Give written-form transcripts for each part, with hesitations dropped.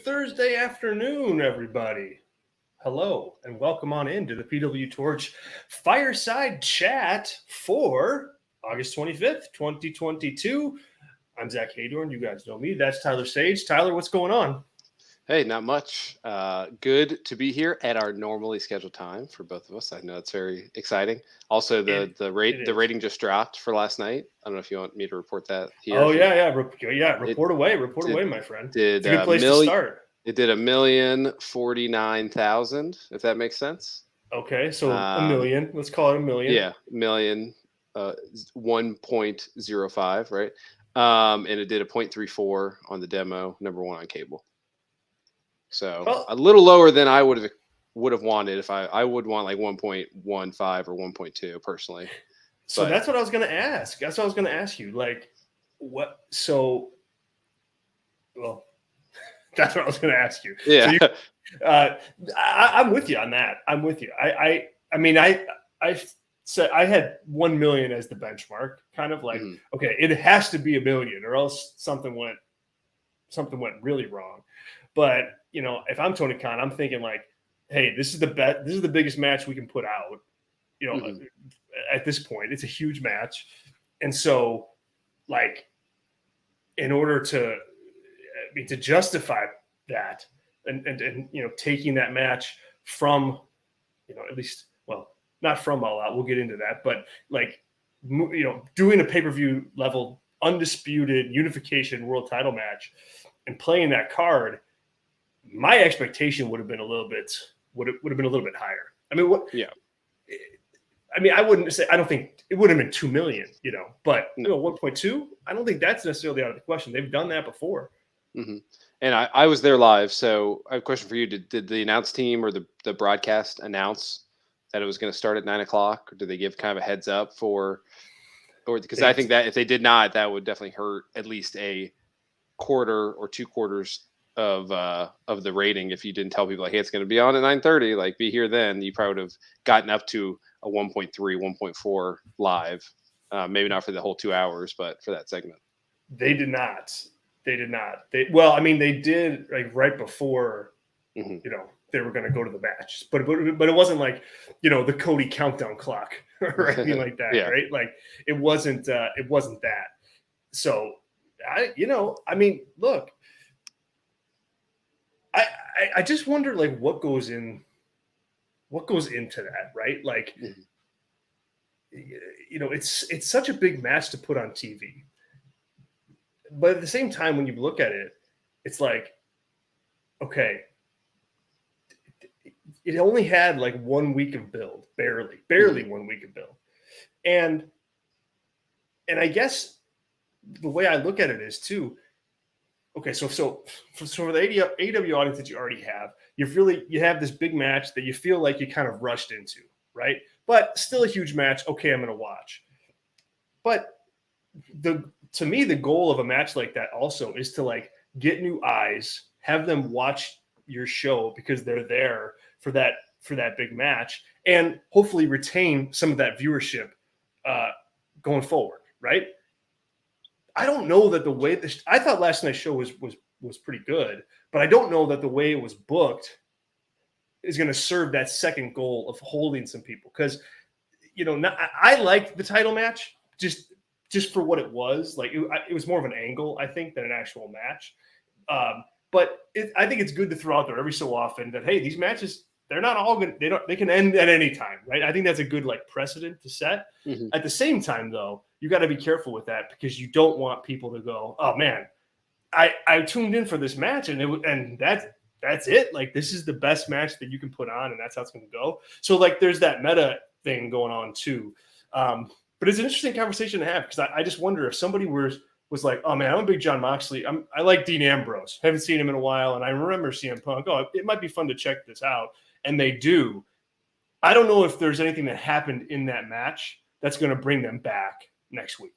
Good Thursday afternoon, everybody. Hello, and welcome on into the PWTorch Fireside Chat for August 25th, 2022. I'm Zack Heydorn. You guys know me. That's Tyler Sage. Tyler, what's going on? Hey, not much. Good to be here at our normally scheduled time for both of us. I know it's very exciting. Also, the rating just dropped for last night. I don't know if you want me to report that here. Oh yeah. Report away, my friend. It's a good place to start. It did 1,049,000, if that makes sense. Okay, so a million. Let's call it a million. Yeah, million, 1.05, right? And it did a 0.34 on the demo, number one on cable. So a little lower than I would have wanted. If I would want like 1.15 or 1.2 personally. So that's what I was going to ask. That's what I was going to ask you. Like, what? So, well, that's what I was going to ask you. Yeah. So I'm with you on that. I'm with you. I mean, I said I had 1 million as the benchmark, kind of like, okay, it has to be a million or else something went really wrong. But, you know, if I'm Tony Khan, I'm thinking like, hey, this is the biggest match we can put out, you know, at this point. It's a huge match. And so, like, in order to justify that and you know, taking that match from, you know, at least, well, not from All Out, we'll get into that, but like, you know, doing a pay-per-view level undisputed unification world title match and playing that card, my expectation would have been a little bit higher. I mean, what? Yeah. I mean, I wouldn't say, I don't think it would have been 2 million, you know, but you know, 1.2, I don't think that's necessarily out of the question. They've done that before. Mm-hmm. And I was there live. So I have a question for you. Did the announce team or the broadcast announce that it was going to start at 9:00, or did they give kind of a heads up because I think that if they did not, that would definitely hurt at least a quarter or 2 quarters of the rating. If you didn't tell people like, hey, it's going to be on at 9:30, like be here then, you probably would have gotten up to a 1.3, 1.4 live. Maybe not for the whole 2 hours, but for that segment. They did not. Well, I mean, they did like right before, you know, they were going to go to the match, but it wasn't like, you know, the Cody countdown clock or anything like that, yeah. Right? Like it wasn't that. So I mean, look, I just wonder like what goes into that, right? Like, you know, it's such a big match to put on TV. But at the same time, when you look at it, it's like, okay, it only had like 1 week of build, barely 1 week of build. And I guess the way I look at it is too, okay, so for the AEW audience that you already have, you have this big match that you feel like you kind of rushed into, right? But still a huge match. Okay, I'm going to watch. But to me, the goal of a match like that also is to like get new eyes, have them watch your show because they're there for that big match, and hopefully retain some of that viewership going forward, right? I don't know that the way I thought last night's show was pretty good, but I don't know that the way it was booked is going to serve that second goal of holding some people, because, you know, I liked the title match just for what it was. Like it was more of an angle, I think, than an actual match. But I think it's good to throw out there every so often that, hey, these matches, they're not all good. They can end at any time, right? I think that's a good like precedent to set. At the same time, though, you got to be careful with that, because you don't want people to go, oh man, I tuned in for this match and that's it. Like, this is the best match that you can put on, and that's how it's going to go. So like, there's that meta thing going on too. But it's an interesting conversation to have, because I just wonder if somebody was like, oh man, I'm a big Jon Moxley. I like Dean Ambrose. Haven't seen him in a while, and I remember CM Punk. Oh, it might be fun to check this out. And they do. I don't know if there's anything that happened in that match that's going to bring them back next week,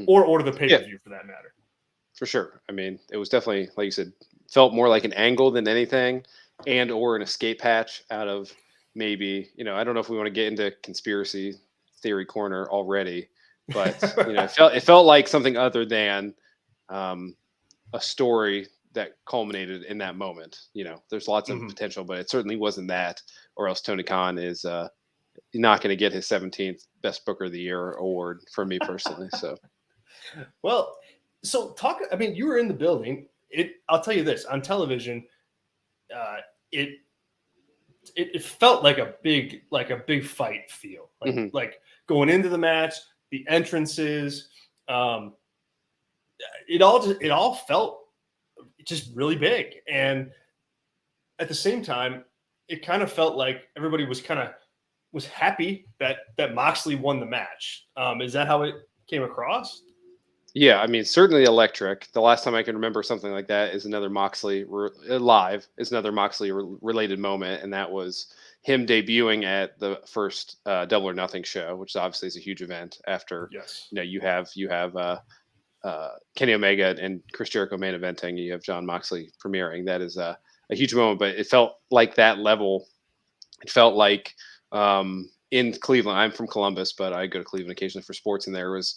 or the pay-per-view for that matter. For sure. I mean, it was definitely, like you said, felt more like an angle than anything, and or an escape hatch out of maybe, you know, I don't know if we want to get into conspiracy theory corner already, but you know, it felt like something other than a story culminated in that moment. There's lots of potential, but it certainly wasn't that, or else Tony Khan is not going to get his 17th Best Booker of the Year award for me personally. So, well, you were in the building. I'll tell you this, on television, it felt like a big fight feel, like going into the match, the entrances, it all felt just really big. And at the same time, it kind of felt like everybody was happy that Moxley won the match. Is that how it came across? Yeah, I mean, certainly electric. The last time I can remember something like that is another Moxley related moment, and that was him debuting at the first Double or Nothing show, which obviously is a huge event. After you have Kenny Omega and Chris Jericho main eventing, you have Jon Moxley premiering. That is a huge moment, but it felt like that level. It felt like in Cleveland. I'm from Columbus, but I go to Cleveland occasionally for sports, and there was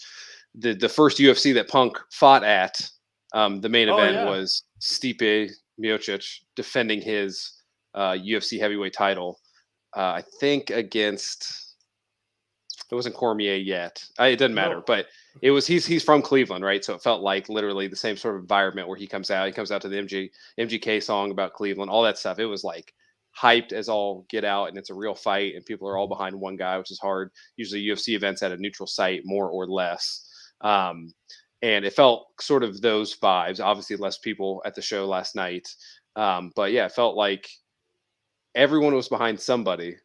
the first UFC that Punk fought at. The main event was Stipe Miocic defending his UFC heavyweight title. I think against, it wasn't Cormier yet. It doesn't matter, but it was he's from Cleveland, right? So it felt like literally the same sort of environment where he comes out to the MGK song about Cleveland, all that stuff. It was like hyped as all get out, and it's a real fight, and people are all behind one guy, which is hard. Usually UFC events at a neutral site, more or less. And it felt sort of those vibes. Obviously less people at the show last night. But yeah, it felt like everyone was behind somebody,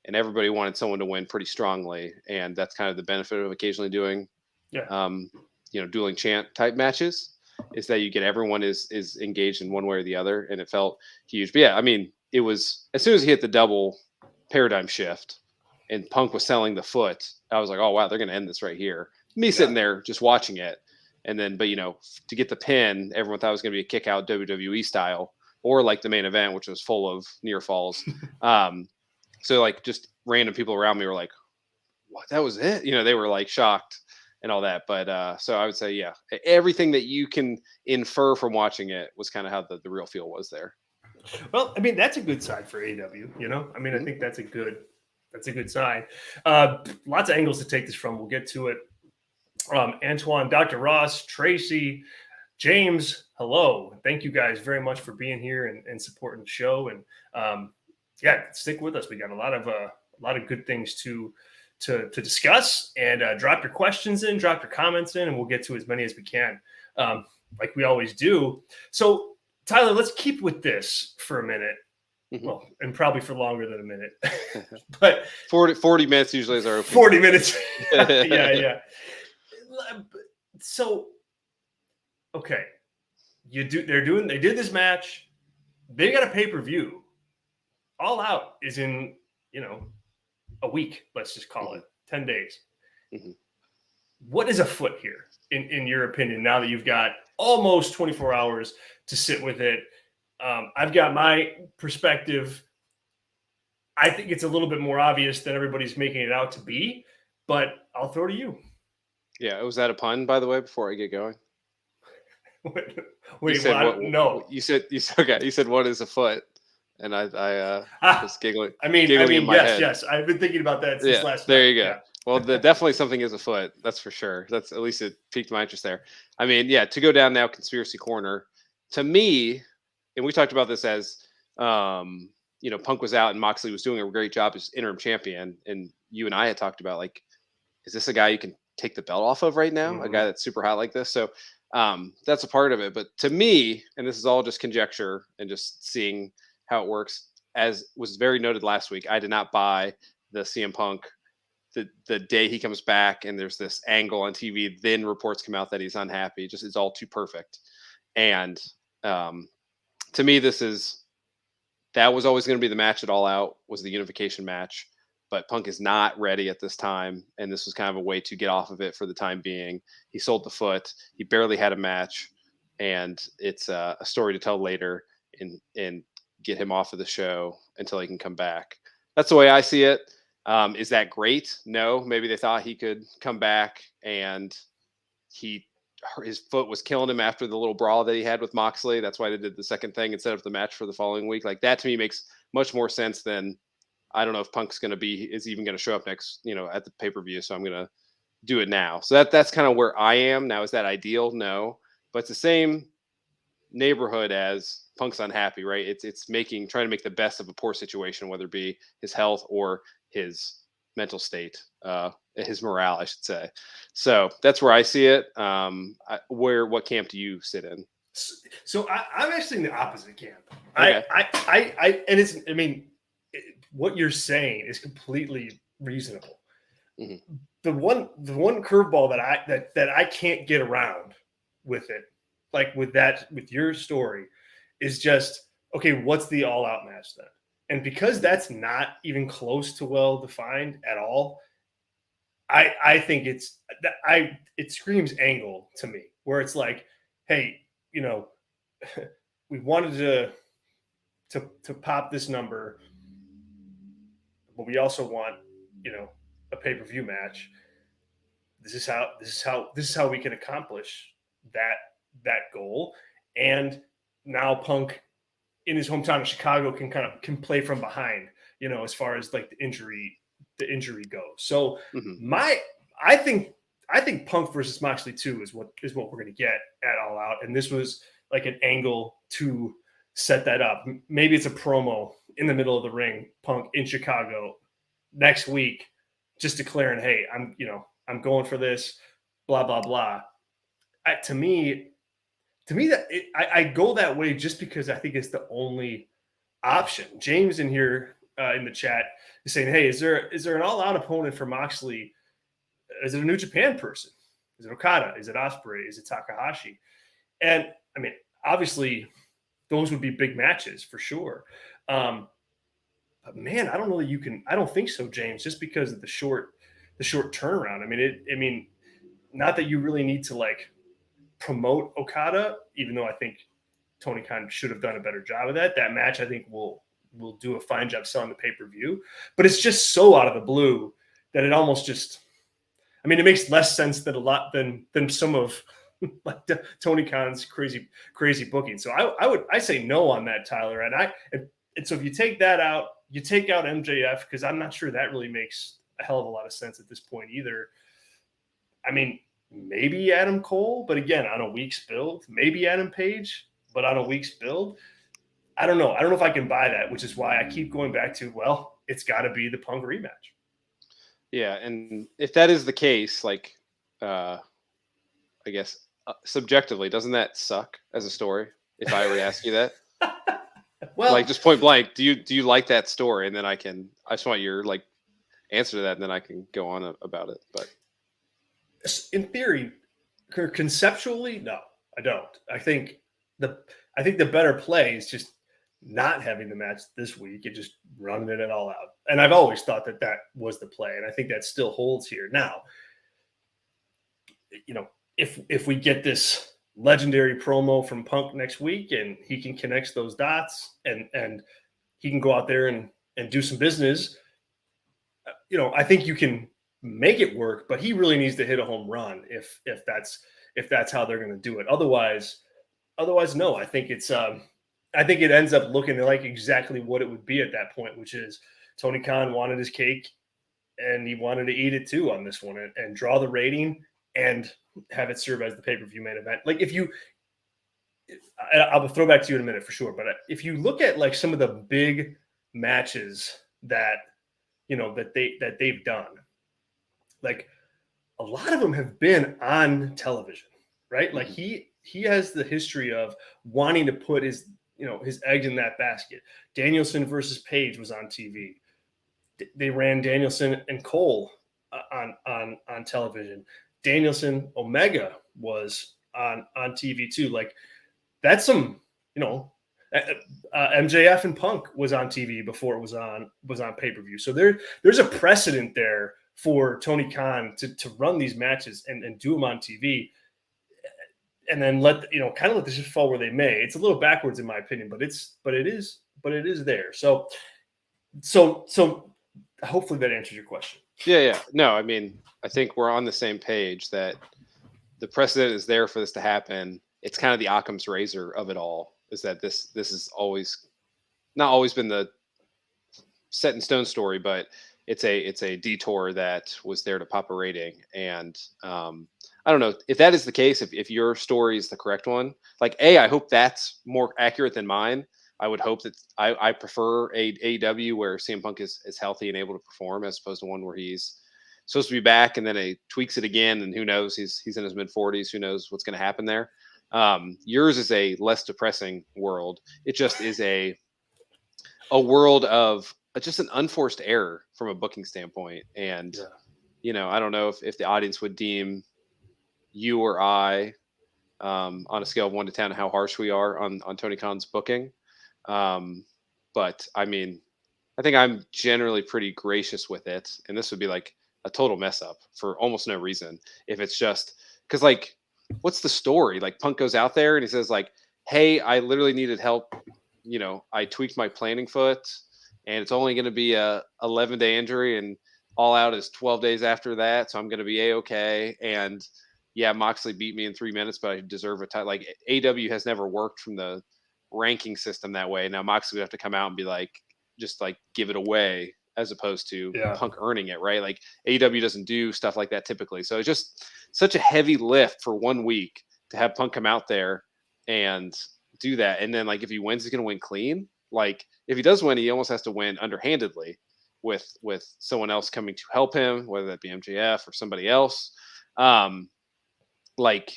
and everybody wanted someone to win pretty strongly. And that's kind of the benefit of occasionally doing, dueling chant type matches, is that you get everyone is engaged in one way or the other. And it felt huge. But yeah, I mean, it was, as soon as he hit the double paradigm shift and Punk was selling the foot, I was like, oh wow, they're going to end this right here. Me sitting there just watching it. And then, but to get the pin, everyone thought it was going to be a kick out WWE style, or like the main event, which was full of near falls. So like just random people around me were like, what, that was it? They were like shocked and all that. But so I would say, yeah, everything that you can infer from watching it was kind of how the real feel was there. Well, I mean, that's a good side for AEW, I mean, I think that's a good sign. Lots of angles to take this from. We'll get to it. Antoine, Dr. Ross, Tracy, James, hello. Thank you guys very much for being here and supporting the show. And stick with us. We got a lot of good things to discuss. And drop your questions in, drop your comments in, and we'll get to as many as we can, like we always do. So, Tyler, let's keep with this for a minute. Well, and probably for longer than a minute, but 40 minutes usually is our opening. 40 minutes. Yeah. So, okay, they did this match. They got a pay-per-view. All Out is in, a week. Let's just call it 10 days. What is afoot here, in your opinion? Now that you've got almost 24 hours to sit with it, I've got my perspective. I think it's a little bit more obvious than everybody's making it out to be, but I'll throw to you. Yeah, was that a pun, by the way, before I get going? Wait, no. You said okay. You said what is a foot, and I was giggling. I mean, yes. I've been thinking about that since last night. There you go. Yeah. Well, definitely something is a foot. That's for sure. That's, at least it piqued my interest there. I mean, yeah, to go down now, conspiracy corner. To me, and we talked about this as, Punk was out and Moxley was doing a great job as interim champion. And you and I had talked about, like, is this a guy you can take the belt off of right now? A guy that's super hot like this. So that's a part of it. But to me, and this is all just conjecture and just seeing how it works, as was very noted last week, I did not buy the CM Punk the day he comes back and there's this angle on TV, then reports come out that he's unhappy. Just, it's all too perfect. And to me, that was always going to be the match at All Out, was the unification match. But Punk is not ready at this time, and this was kind of a way to get off of it for the time being. He sold the foot. He barely had a match, and it's a story to tell later and get him off of the show until he can come back. That's the way I see it. Is that great? No. Maybe they thought he could come back and he his foot was killing him after the little brawl that he had with Moxley. That's why they did the second thing and set up the match for the following week. Like that to me makes much more sense than I don't know if Punk's is even going to show up next, at the pay-per-view. So I'm going to do it now. So that's kind of where I am now. Is that ideal? No, but it's the same neighborhood as Punk's unhappy, right? It's trying to make the best of a poor situation, whether it be his health or his mental state, his morale, I should say. So that's where I see it. What camp do you sit in? So I'm actually in the opposite camp. Okay. What you're saying is completely reasonable. Mm-hmm. The one curveball that I can't get around with it, like with your story, is just, okay, what's the all out match then? And because that's not even close to well defined at all, I think it screams angle to me, where it's like, hey, we wanted to pop this number, but we also want, a pay-per-view match. This is how we can accomplish that goal. And now Punk in his hometown of Chicago can play from behind, as far as like the injury goes. So I think Punk versus Moxley 2 is what we're going to get at All Out. And this was like an angle to set that up. Maybe it's a promo in the middle of the ring, Punk in Chicago next week, just declaring, hey, I'm going for this, blah, blah, blah. To me, that I go that way just because I think it's the only option. James in here in the chat is saying, hey, is there an all-out opponent for Moxley? Is it a New Japan person? Is it Okada? Is it Ospreay? Is it Takahashi? And I mean, obviously, those would be big matches for sure. But man, I don't know that you can. I don't think so, James. Just because of the short turnaround. I mean, not that you really need to like promote Okada, even though I think Tony Khan should have done a better job of that. That match, I think, will do a fine job selling the pay-per-view. But it's just so out of the blue that it almost just. I mean, it makes less sense than some of like Tony Khan's crazy booking. So I say no on that, Tyler. And so if you take that out, you take out MJF, because I'm not sure that really makes a hell of a lot of sense at this point either. I mean, maybe Adam Cole, but again, on a week's build. Maybe Adam Page, but on a week's build. I don't know. I don't know if I can buy that, which is why I keep going back to, well, it's got to be the Punk rematch. Yeah, and if that is the case, like, I guess subjectively, doesn't that suck as a story? If I were to ask you that, well, like just point blank, do you like that story? And then I just want your like answer to that, and then I can go on about it. But in theory, conceptually, no, I don't. I think the better play is just not having the match this week and just running it all out. And I've always thought that was the play, and I think that still holds here. Now, if we get this legendary promo from Punk next week and he can connect those dots and he can go out there and do some business, I think you can make it work, but he really needs to hit a home run if that's how they're going to do it. Otherwise, no. I think it ends up looking like exactly what it would be at that point, which is Tony Khan wanted his cake and he wanted to eat it too on this one and draw the rating and have it serve as the pay-per-view main event. Like I'll throw back to you in a minute for sure. But if you look at like some of the big matches that they've done, like a lot of them have been on television, right? Like he has the history of wanting to put his eggs in that basket. Danielson versus Page was on TV. They ran Danielson and Cole on television. Danielson Omega was on TV too. Like that's some, MJF and Punk was on TV before it was on pay-per-view. So there's a precedent there for Tony Khan to run these matches and do them on TV. And then kind of let this just fall where they may. It's a little backwards in my opinion, but it is there. So hopefully that answers your question. Yeah. No, I mean, I think we're on the same page that the precedent is there for this to happen. It's kind of the Occam's razor of it all, is that this is always not always been the set in stone story, but it's a detour that was there to pop a rating. And I don't know if that is the case. If your story is the correct one, like I hope that's more accurate than mine. I would hope that I prefer a AEW where CM Punk is healthy and able to perform, as opposed to one where he's supposed to be back and then he tweaks it again, and who knows, he's in his mid-40s. Who knows what's going to happen there? Yours is a less depressing world. It just is a world of just an unforced error from a booking standpoint. And I don't know if the audience would deem you or I, on a scale of 1 to 10, how harsh we are on Tony Khan's booking. But I mean, I think I'm generally pretty gracious with it. And this would be like a total mess up for almost no reason. If it's just because, like, what's the story? Like, Punk goes out there and he says, like, hey, I literally needed help. I tweaked my planning foot and it's only going to be a 11-day injury, and All Out is 12 days after that. So I'm going to be A-okay. And yeah, Moxley beat me in 3 minutes, but I deserve a title. Like, AEW has never worked from the ranking system that way. Now Moxley would have to come out and be like, just like give it away, as opposed to Punk earning it, right? Like, AEW doesn't do stuff like that typically. So it's just such a heavy lift for 1 week to have Punk come out there and do that. And then, like, if he wins, he's going to win clean. Like, if he does win, he almost has to win underhandedly with someone else coming to help him, whether that be MJF or somebody else. Like,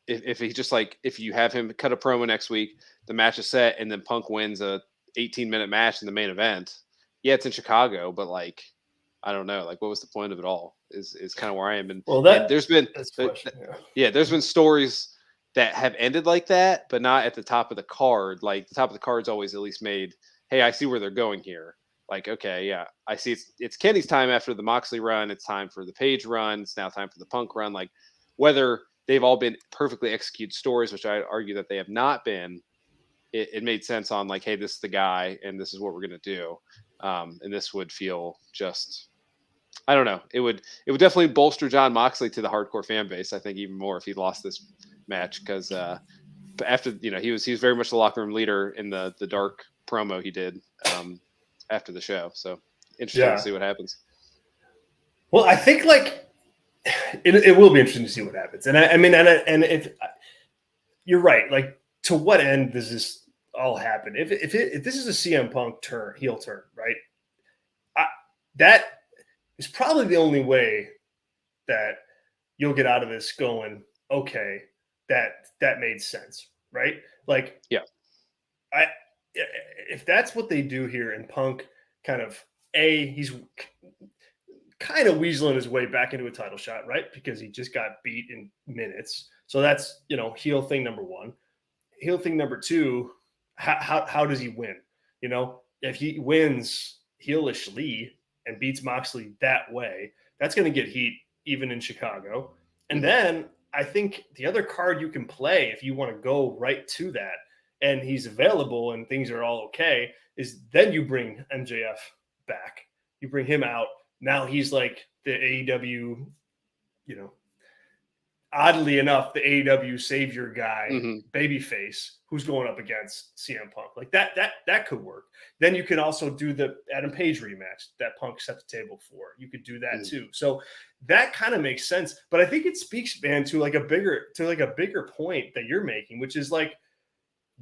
if he just, like, if you have him cut a promo next week, the match is set, and then Punk wins a 18-minute match in the main event. Yeah, it's in Chicago, but, like, I don't know. Like, what was the point of it all? Is kind of where I am. And, and there's been there's been stories that have ended like that, but not at the top of the card. Like, the top of the card's always at least made, hey, I see where they're going here. Like, okay, yeah, I see it's Kenny's time after the Moxley run. It's time for the Page run. It's now time for the Punk run. Like, whether they've all been perfectly executed stories, which I argue that they have not been, it made sense on, like, hey, this is the guy and this is what we're going to do. And this would feel just, I don't know. It would definitely bolster Jon Moxley to the hardcore fan base, I think, even more if he lost this match, because after, he was very much the locker room leader in the dark promo he did after the show. So interesting to see what happens. Well, I think, like, it will be interesting to see what happens. And I mean, and if you're right, like, to what end does this all happen? If this is a CM Punk heel turn, right? That is probably the only way that you'll get out of this going, okay, that made sense, right? Like, if that's what they do here, and Punk kind of he's kind of weaseling his way back into a title shot, right? Because he just got beat in minutes. So that's, heel thing number one. Heel thing number two, how does he win? If he wins heelishly and beats Moxley that way, that's going to get heat even in Chicago. And then I think the other card you can play, if you want to go right to that, and he's available and things are all okay, is then you bring MJF back. You bring him out. Now he's like the AEW, oddly enough, the AEW savior guy, babyface, who's going up against CM Punk. Like, that could work. Then you can also do the Adam Page rematch that Punk set the table for. You could do that too. So that kind of makes sense. But I think it speaks, man, to a bigger point that you're making, which is, like,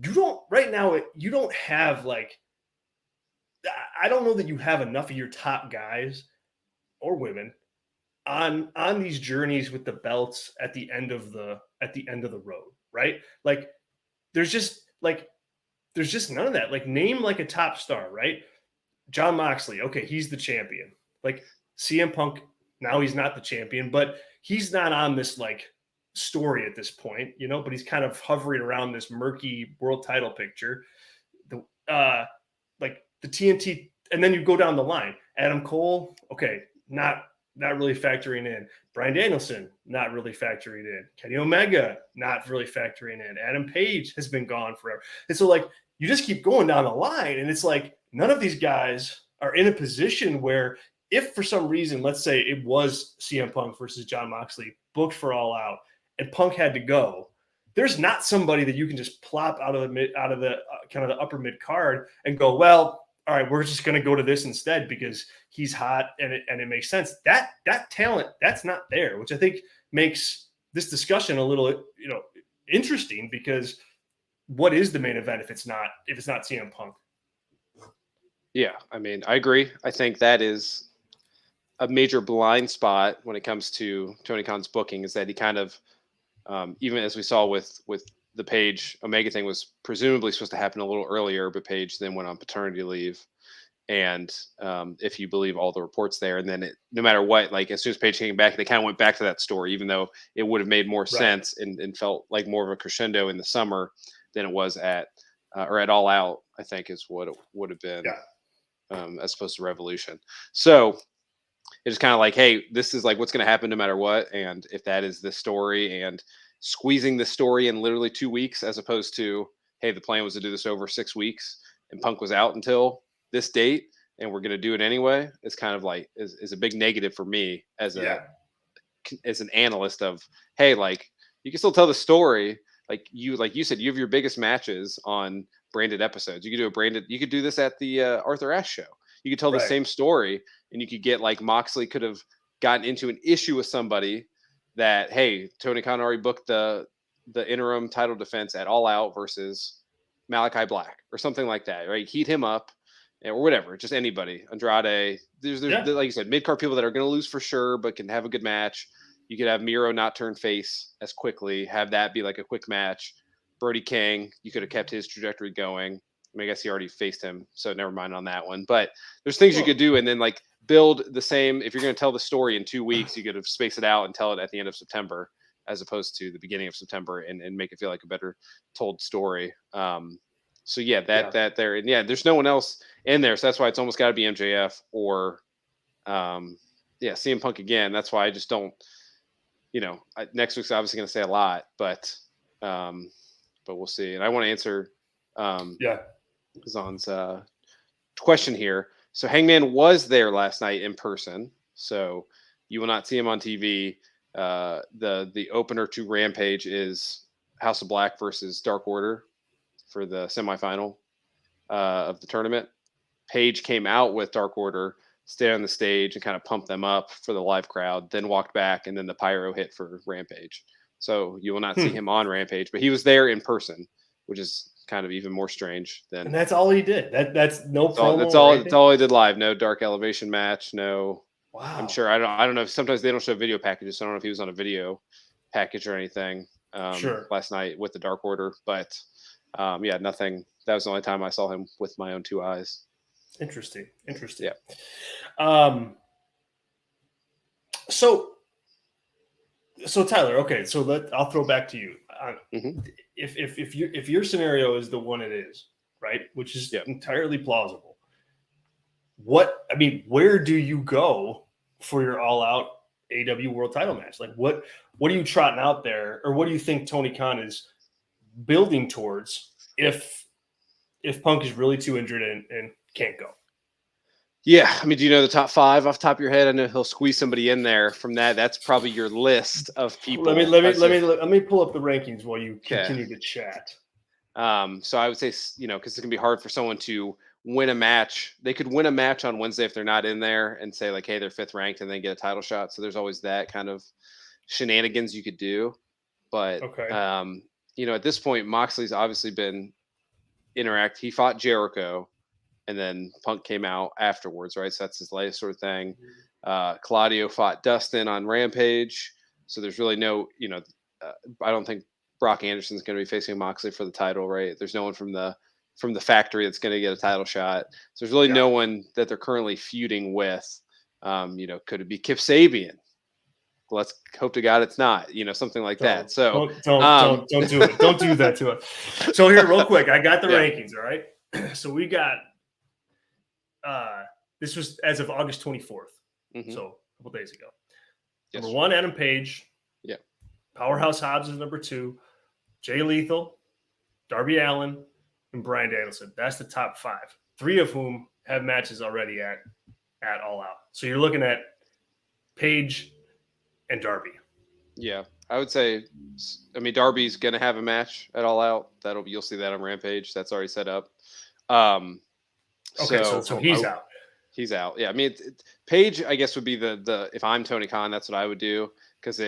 you don't have, like, I don't know that you have enough of your top guys or women on these journeys with the belts at the end of the road, right? Like, there's just none of that. Like, name, like, a top star, right? Jon Moxley, okay, he's the champion. Like, CM Punk, now he's not the champion, but he's not on this, like, story at this point, but he's kind of hovering around this murky world title picture. Like the TNT, and then you go down the line. Adam Cole, okay, not really factoring in. Bryan Danielson, not really factoring in. Kenny Omega, not really factoring in. Adam Page has been gone forever. And so, like, you just keep going down the line, and it's like none of these guys are in a position where, if for some reason, let's say it was CM Punk versus Jon Moxley booked for All Out, and Punk had to go, there's not somebody that you can just plop out of the kind of the upper mid card and go, well, all right, we're just going to go to this instead because he's hot and it makes sense. That talent, that's not there, which I think makes this discussion a little, interesting, because what is the main event if it's not CM Punk? Yeah, I mean, I agree. I think that is a major blind spot when it comes to Tony Khan's booking, is that he kind of, even as we saw with the Page Omega thing, was presumably supposed to happen a little earlier, but Page then went on paternity leave. And if you believe all the reports there, and then no matter what, like as soon as Page came back, they kind of went back to that story, even though it would have made more sense and felt like more of a crescendo in the summer than it was at All Out, I think is what it would have been, as opposed to Revolution. So it's kind of like, hey, this is like what's going to happen no matter what. And if that is the story, and squeezing the story in literally 2 weeks, as opposed to, hey, the plan was to do this over 6 weeks and Punk was out until this date and we're going to do it anyway, it's kind of like is a big negative for me as an analyst of, hey, like you can still tell the story. Like you said, you have your biggest matches on branded episodes. You could do this at the Arthur Ashe show. You could tell the same story, and you could get, like, Moxley could have gotten into an issue with somebody that, hey, Tony Khan already booked the interim title defense at All Out versus Malachi Black or something like that, right? Heat him up or whatever, just anybody. Andrade. There's like you said, mid-card people that are going to lose for sure, but can have a good match. You could have Miro not turn face as quickly, have that be like a quick match. Brody King, you could have kept his trajectory going. I mean, I guess he already faced him, so never mind on that one. But there's things you could do, and then like build the same. If you're going to tell the story in 2 weeks, you could have spaced it out and tell it at the end of September, as opposed to the beginning of September, and make it feel like a better told story. So that there, and there's no one else in there, so that's why it's almost got to be MJF or CM Punk again. That's why I just don't. Next week's obviously going to say a lot, but we'll see. And I want to answer Zon's question here. So Hangman was there last night in person, so you will not see him on TV. The opener to Rampage is House of Black versus Dark Order for the semifinal of the tournament. Page came out with Dark Order, stayed on the stage and kind of pumped them up for the live crowd, then walked back, and then the pyro hit for Rampage. So you will not see him on Rampage, but he was there in person, which is kind of even more strange than. And that's all he did. That's no promo. That's all he did live. No dark elevation match. No. Wow. I'm sure. I don't know. Sometimes they don't show video packages. So I don't know if he was on a video package or anything. Last night with the Dark Order, but nothing. That was the only time I saw him with my own two eyes. Interesting. Yeah. So Tyler, okay. So I'll throw back to you. If your scenario is the one it is, right, which is entirely plausible. Where do you go for your all-out AEW World Title match? Like, what are you trotting out there, or what do you think Tony Khan is building towards if Punk is really too injured and can't go? Yeah, I mean, do you know the top 5 off the top of your head? I know he'll squeeze somebody in there from that. That's probably your list of people. Let me pull up the rankings while you continue to chat. So I would say, because it can be hard for someone to win a match. They could win a match on Wednesday if they're not in there and say like, hey, they're 5th ranked and then get a title shot. So there's always that kind of shenanigans you could do. But at this point, Moxley's obviously been he fought Jericho. And then Punk came out afterwards, right? So that's his latest sort of thing. Claudio fought Dustin on Rampage. So there's really no, I don't think Brock Anderson's going to be facing Moxley for the title, right? There's no one from the factory that's going to get a title shot. So there's really no one that they're currently feuding with. Could it be Kip Sabian? Let's hope to God it's not, something like that. So don't do it. Don't do that to us. So here, real quick, I got the rankings. All right. So we got, this was as of August 24th. So a couple days ago. Yes. Number 1, Adam Page. Yeah. Powerhouse Hobbs is number 2. Jay Lethal, Darby Allin, and Bryan Danielson. That's the top 5. 3 of whom have matches already at All Out. So you're looking at Page and Darby. Yeah. I would say, I mean, Darby's going to have a match at All Out. You'll see that on Rampage. That's already set up. Okay, so he's out. He's out. Yeah, I mean, Paige, I guess, would be the if I'm Tony Khan, that's what I would do, because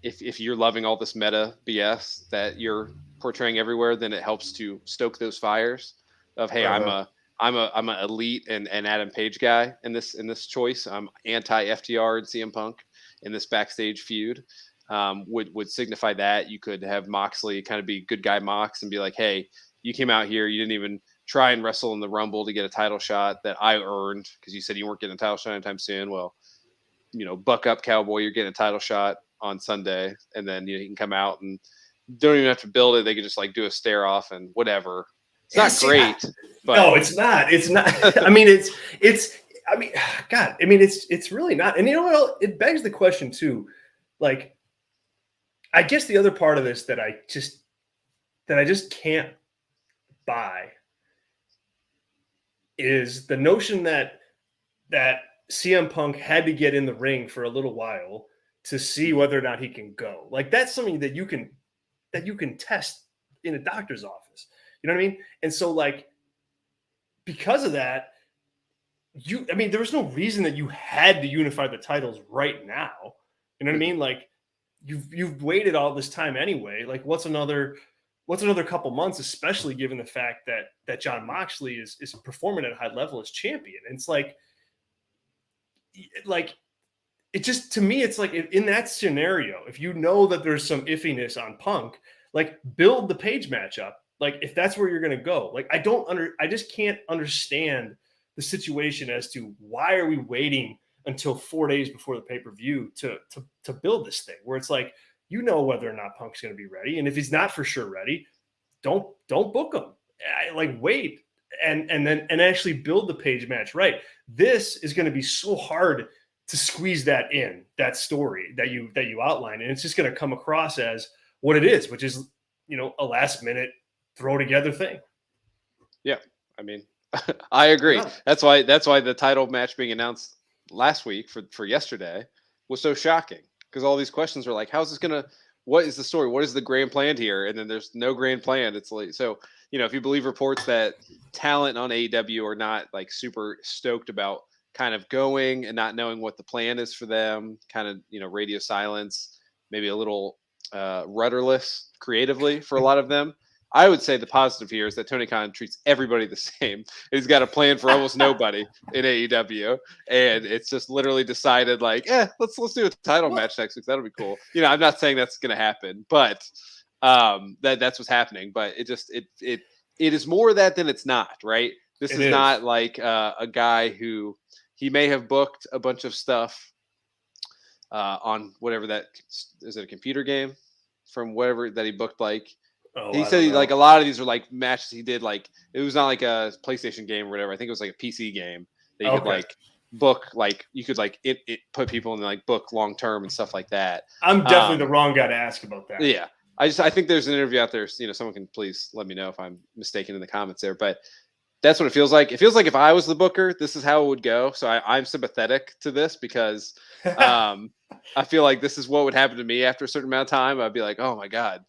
if you're loving all this meta BS that you're portraying everywhere, then it helps to stoke those fires of, hey, I'm an elite and Adam Page guy in this choice. I'm anti FTR and CM Punk in this backstage feud. Would signify that you could have Moxley kind of be good guy Mox and be like, hey, you came out here, you didn't even try and wrestle in the Rumble to get a title shot that I earned because you said you weren't getting a title shot anytime soon. Well, buck up, cowboy, you're getting a title shot on Sunday, and then you can come out and don't even have to build it. They could just like do a stare off and whatever. It's not great, but no, it's not. It's not. I mean, I mean, God, I mean, it's really not. And you know what? It begs the question too. Like, I guess the other part of this that I just can't buy is the notion that CM Punk had to get in the ring for a little while to see whether or not he can go. Like, that's something that you can test in a doctor's office. You know what I mean? And so, like, because of that, there was no reason that you had to unify the titles right now. You know what I mean? Like, you've waited all this time anyway. Like, what's another couple months, especially given the fact that Jon Moxley is performing at a high level as champion. And it's like it just, to me, it's like in that scenario, if you know that there's some iffiness on Punk, like, build the Page matchup. Like, if that's where you're going to go, like, I just can't understand the situation as to why are we waiting until 4 days before the pay-per-view to build this thing, where it's like, whether or not Punk's going to be ready. And if he's not for sure ready, don't book him. Like, wait and actually build the Page match. Right. This is going to be so hard to squeeze that story that you outlined. And it's just going to come across as what it is, which is, a last minute throw together thing. Yeah. I mean, I agree. Yeah. That's why the title match being announced last week for yesterday was so shocking, because all these questions are like, how's this going to, what is the story? What is the grand plan here? And then there's no grand plan. It's like, so, if you believe reports that talent on AEW are not like super stoked about kind of going and not knowing what the plan is for them, kind of, radio silence, maybe a little rudderless creatively for a lot of them. I would say the positive here is that Tony Khan treats everybody the same. And he's got a plan for almost nobody in AEW, and it's just literally decided like, let's do a title match next week. That'll be cool. I'm not saying that's going to happen, but that's what's happening. But it is more of that than it's not, right? This is not like a guy who he may have booked a bunch of stuff on whatever that is. It a computer game from whatever that he booked like. Oh, he said like a lot of these are like matches he did, like it was not like a PlayStation game or whatever. I think it was like a PC game that you could like book, like you could like it put people in like book long term and stuff like that. I'm definitely the wrong guy to ask about that. Yeah. I think there's an interview out there. Someone can please let me know if I'm mistaken in the comments there, but that's what it feels like. It feels like if I was the booker, this is how it would go. So I'm sympathetic to this because I feel like this is what would happen to me after a certain amount of time. I'd be like, oh my God,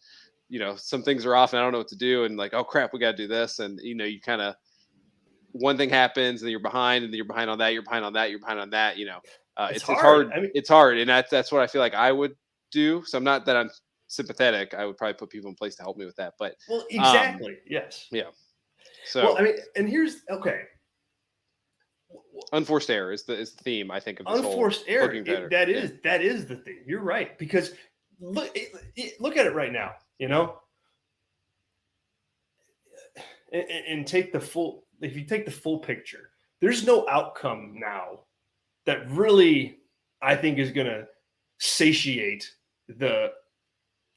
some things are off and I don't know what to do. And like, oh crap, we got to do this. And, you kind of, one thing happens and then you're behind and then you're behind on that. You're behind on that. You're behind on that. It's hard. I mean, it's hard. And that's what I feel like I would do. So I'm not that I'm sympathetic. I would probably put people in place to help me with that. But exactly. Yes. Yeah. So, and here's, okay. Unforced error is the theme, I think, of this unforced error. That is the theme. You're right. Because look at it right now, and take the full, if you take the full picture, there's no outcome now that really, I think, is going to satiate the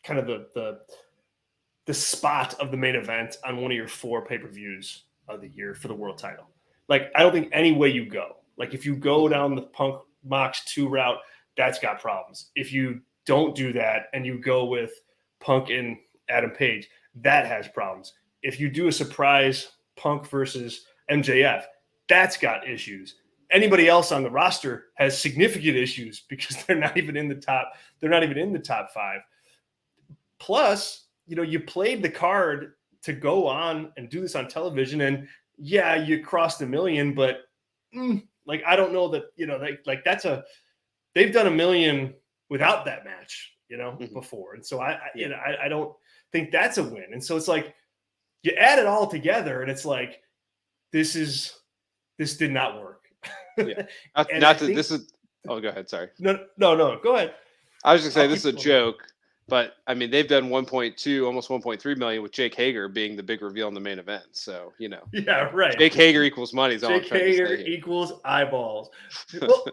kind of the spot of the main event on one of your 4 pay-per-views of the year for the world title. Like, I don't think any way you go. Like, if you go down the Punk Mox 2 route, that's got problems. If you don't do that and you go with Punk and Adam Page, that has problems. If you do a surprise Punk versus MJF, that's got issues. anybody else on the roster has significant issues because they're not even in the top. They're not even in the top 5. Plus, you played the card to go on and do this on television, and yeah, you crossed 1 million, but like I don't know that like that's they've done 1 million without that match, before, and so I don't think that's a win, and so it's like you add it all together, and it's like this did not work. Yeah, this is. Oh, go ahead. Sorry. No, go ahead. I was just saying this is a joke. But I mean, they've done 1.2, almost 1.3 million with Jake Hager being the big reveal in the main event. So, yeah, right. Jake Hager equals money. Jake Hager equals eyeballs. Well,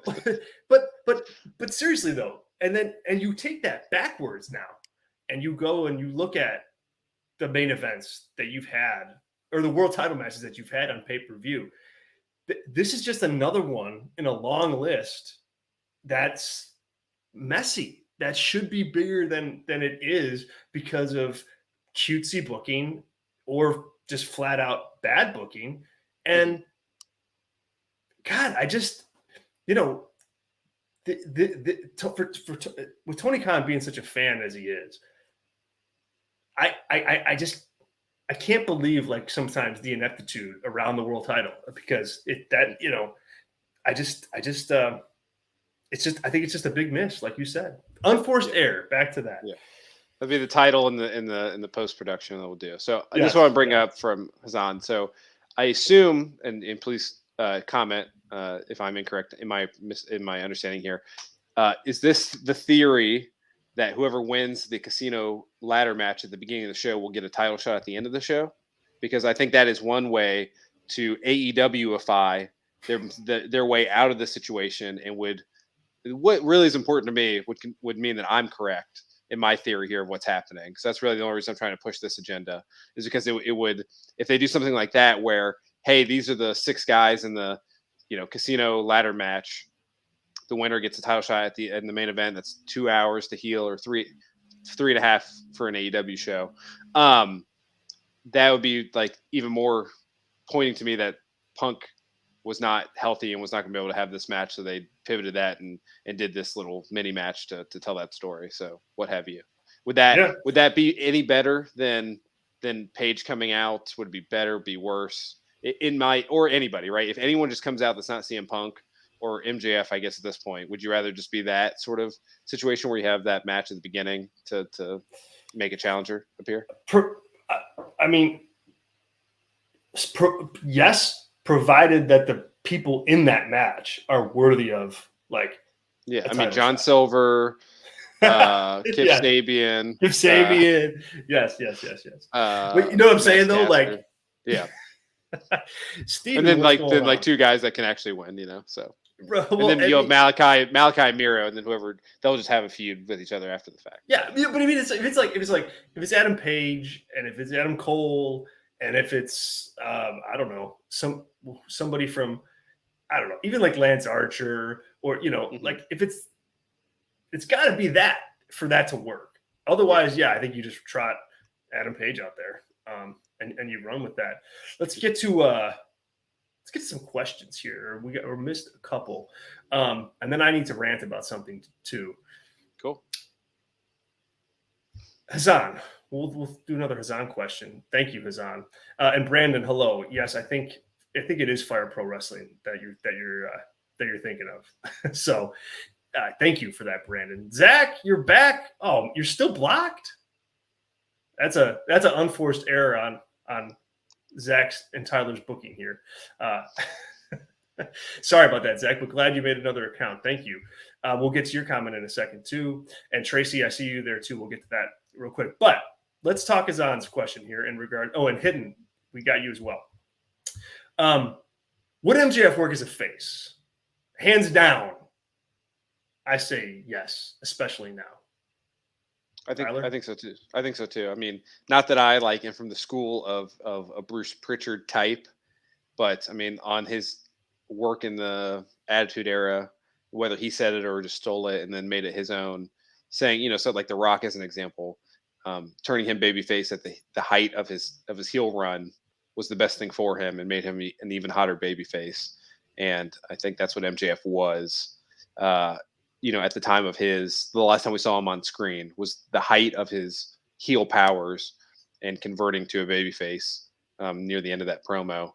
but seriously though, and you take that backwards now, and you go and you look at the main events that you've had, or the world title matches that you've had on pay-per-view. This is just another one in a long list that's messy. That should be bigger than it is because of cutesy booking or just flat out bad booking. And God, I just, with Tony Khan being such a fan as he is, I can't believe like sometimes the ineptitude around the world title, because I think it's just a big miss, like you said. Unforced error. Back to that. Yeah, that'd be the title in the post production that we'll do. So I just want to bring up from Hassan. So I assume, and please comment if I'm incorrect in my understanding here. Is this the theory that whoever wins the casino ladder match at the beginning of the show will get a title shot at the end of the show? Because I think that is one way to AEW-ify their way out of the situation, and what really is important to me would mean that I'm correct in my theory here of what's happening. Because that's really the only reason I'm trying to push this agenda, is because it would, if they do something like that where, hey, these are the 6 guys in the casino ladder match, the winner gets a title shot in the main event. That's 2 hours to heel, or 3.5 for an AEW show. That would be like even more pointing to me that Punk was not healthy and was not going to be able to have this match. So they pivoted that and did this little mini match to tell that story. So what have you? Would that be any better than Paige coming out? Would it be better, be worse? Or anybody, right? If anyone just comes out that's not CM Punk or MJF, I guess at this point, would you rather just be that sort of situation where you have that match at the beginning to make a challenger appear? Yes, provided that the people in that match are worthy of John Silver, Kip Sabian. Yes. But you know what I'm saying though? Like, yeah. Steven, and then 2 guys that can actually win, so. Bro, and then you have Malachi Miro, and then whoever, they'll just have a feud with each other after the fact. Yeah, but I mean, if it's Adam Page, and if it's Adam Cole, and if it's I don't know, somebody from, I don't know, even like Lance Archer, or like if it's got to be that for that to work. Otherwise, I think you just trot Adam Page out there, and you run with that. Let's get to some questions here. We missed a couple, and then I need to rant about something too. Cool. Hassan, we'll do another Hassan question. Thank you, Hassan. And Brandon, hello. Yes, I think it is Fire Pro Wrestling that you're thinking of. So, thank you for that, Brandon. Zach, you're back. Oh, you're still blocked? That's an unforced error on Zach's and Tyler's booking here. Sorry about that, Zach, but glad you made another account. Thank you. We'll get to your comment in a second too. And Tracy, I see you there too. We'll get to that real quick. But let's talk Hassan's question here in regard. Oh, and Hidden, we got you as well. Would MJF work as a face? Hands down, I say yes, especially now. I think so too. I mean, not that I am from the school of a Bruce Pritchard type, but I mean, on his work in the Attitude Era, whether he said it or just stole it and then made it his own, saying, so like The Rock as an example, turning him babyface at the height of his heel run was the best thing for him and made him an even hotter babyface. And I think that's what MJF was, at the time of the last time we saw him on screen was the height of his heel powers and converting to a babyface near the end of that promo.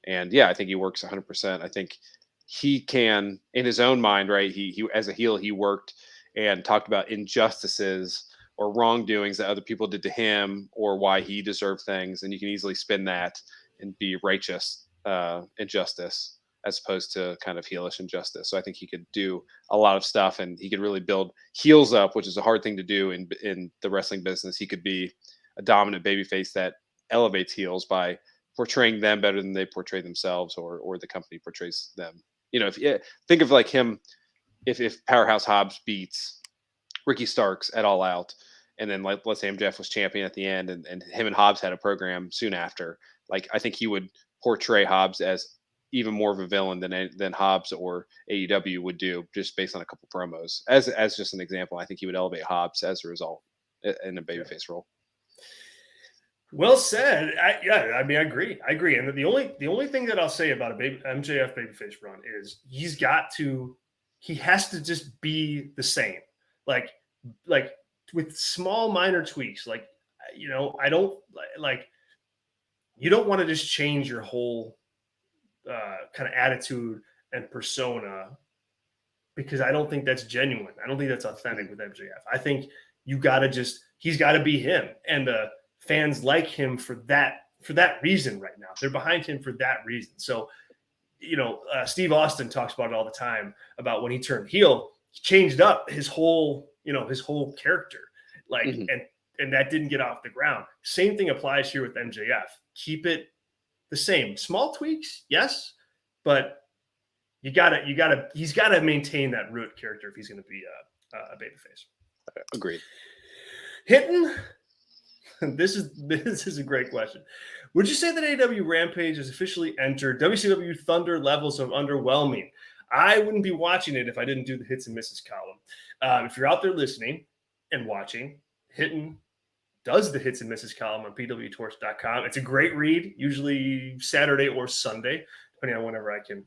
And yeah, I think he works 100%. I think he can, in his own mind, right? He as a heel, he worked and talked about injustices or wrongdoings that other people did to him, or why he deserved things, and you can easily spin that and be righteous injustice as opposed to kind of heelish injustice. So I think he could do a lot of stuff, and he could really build heels up, which is a hard thing to do in the wrestling business. He could be a dominant babyface that elevates heels by portraying them better than they portray themselves, or the company portrays them. Think of like him, if Powerhouse Hobbs beats Ricky Starks at All Out, and then let's say MJF was champion at the end, and him and Hobbs had a program soon after. Like, I think he would portray Hobbs as even more of a villain than Hobbs or AEW would do, just based on a couple promos. As just an example, I think he would elevate Hobbs as a result in a babyface role. Well said. I agree. And the only thing that I'll say about MJF babyface run is he has to just be the same. Like with small minor tweaks. Like, I don't like, you don't want to just change your whole kind of attitude and persona, because I don't think that's genuine. I don't think that's authentic with MJF. I think he's got to be him, and fans like him for that reason right now. They're behind him for that reason. So, Steve Austin talks about it all the time, about when he turned heel, he changed up his whole character, like, and that didn't get off the ground. Same thing applies here with MJF. Keep it the same. Small tweaks, yes, but he's got to maintain that root character if he's going to be a babyface. Agreed. Hitting. This is a great question. Would you say that AEW Rampage has officially entered WCW Thunder levels of underwhelming? I wouldn't be watching it if I didn't do the hits and misses column. If you're out there listening and watching, Hitting does the hits and misses column on PWTorch.com. It's a great read, usually Saturday or Sunday, depending on whenever I can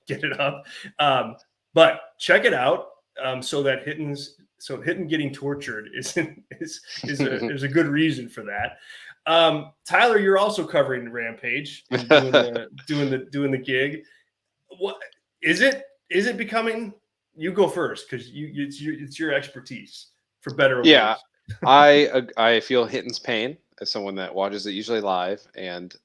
get it up. But check it out, so Hitting getting tortured is a good reason for that. Tyler, you're also covering Rampage and doing the gig. What is it? Is it becoming? You go first, because it's your expertise, for better or worse. I feel Hitting's pain as someone that watches it usually live, and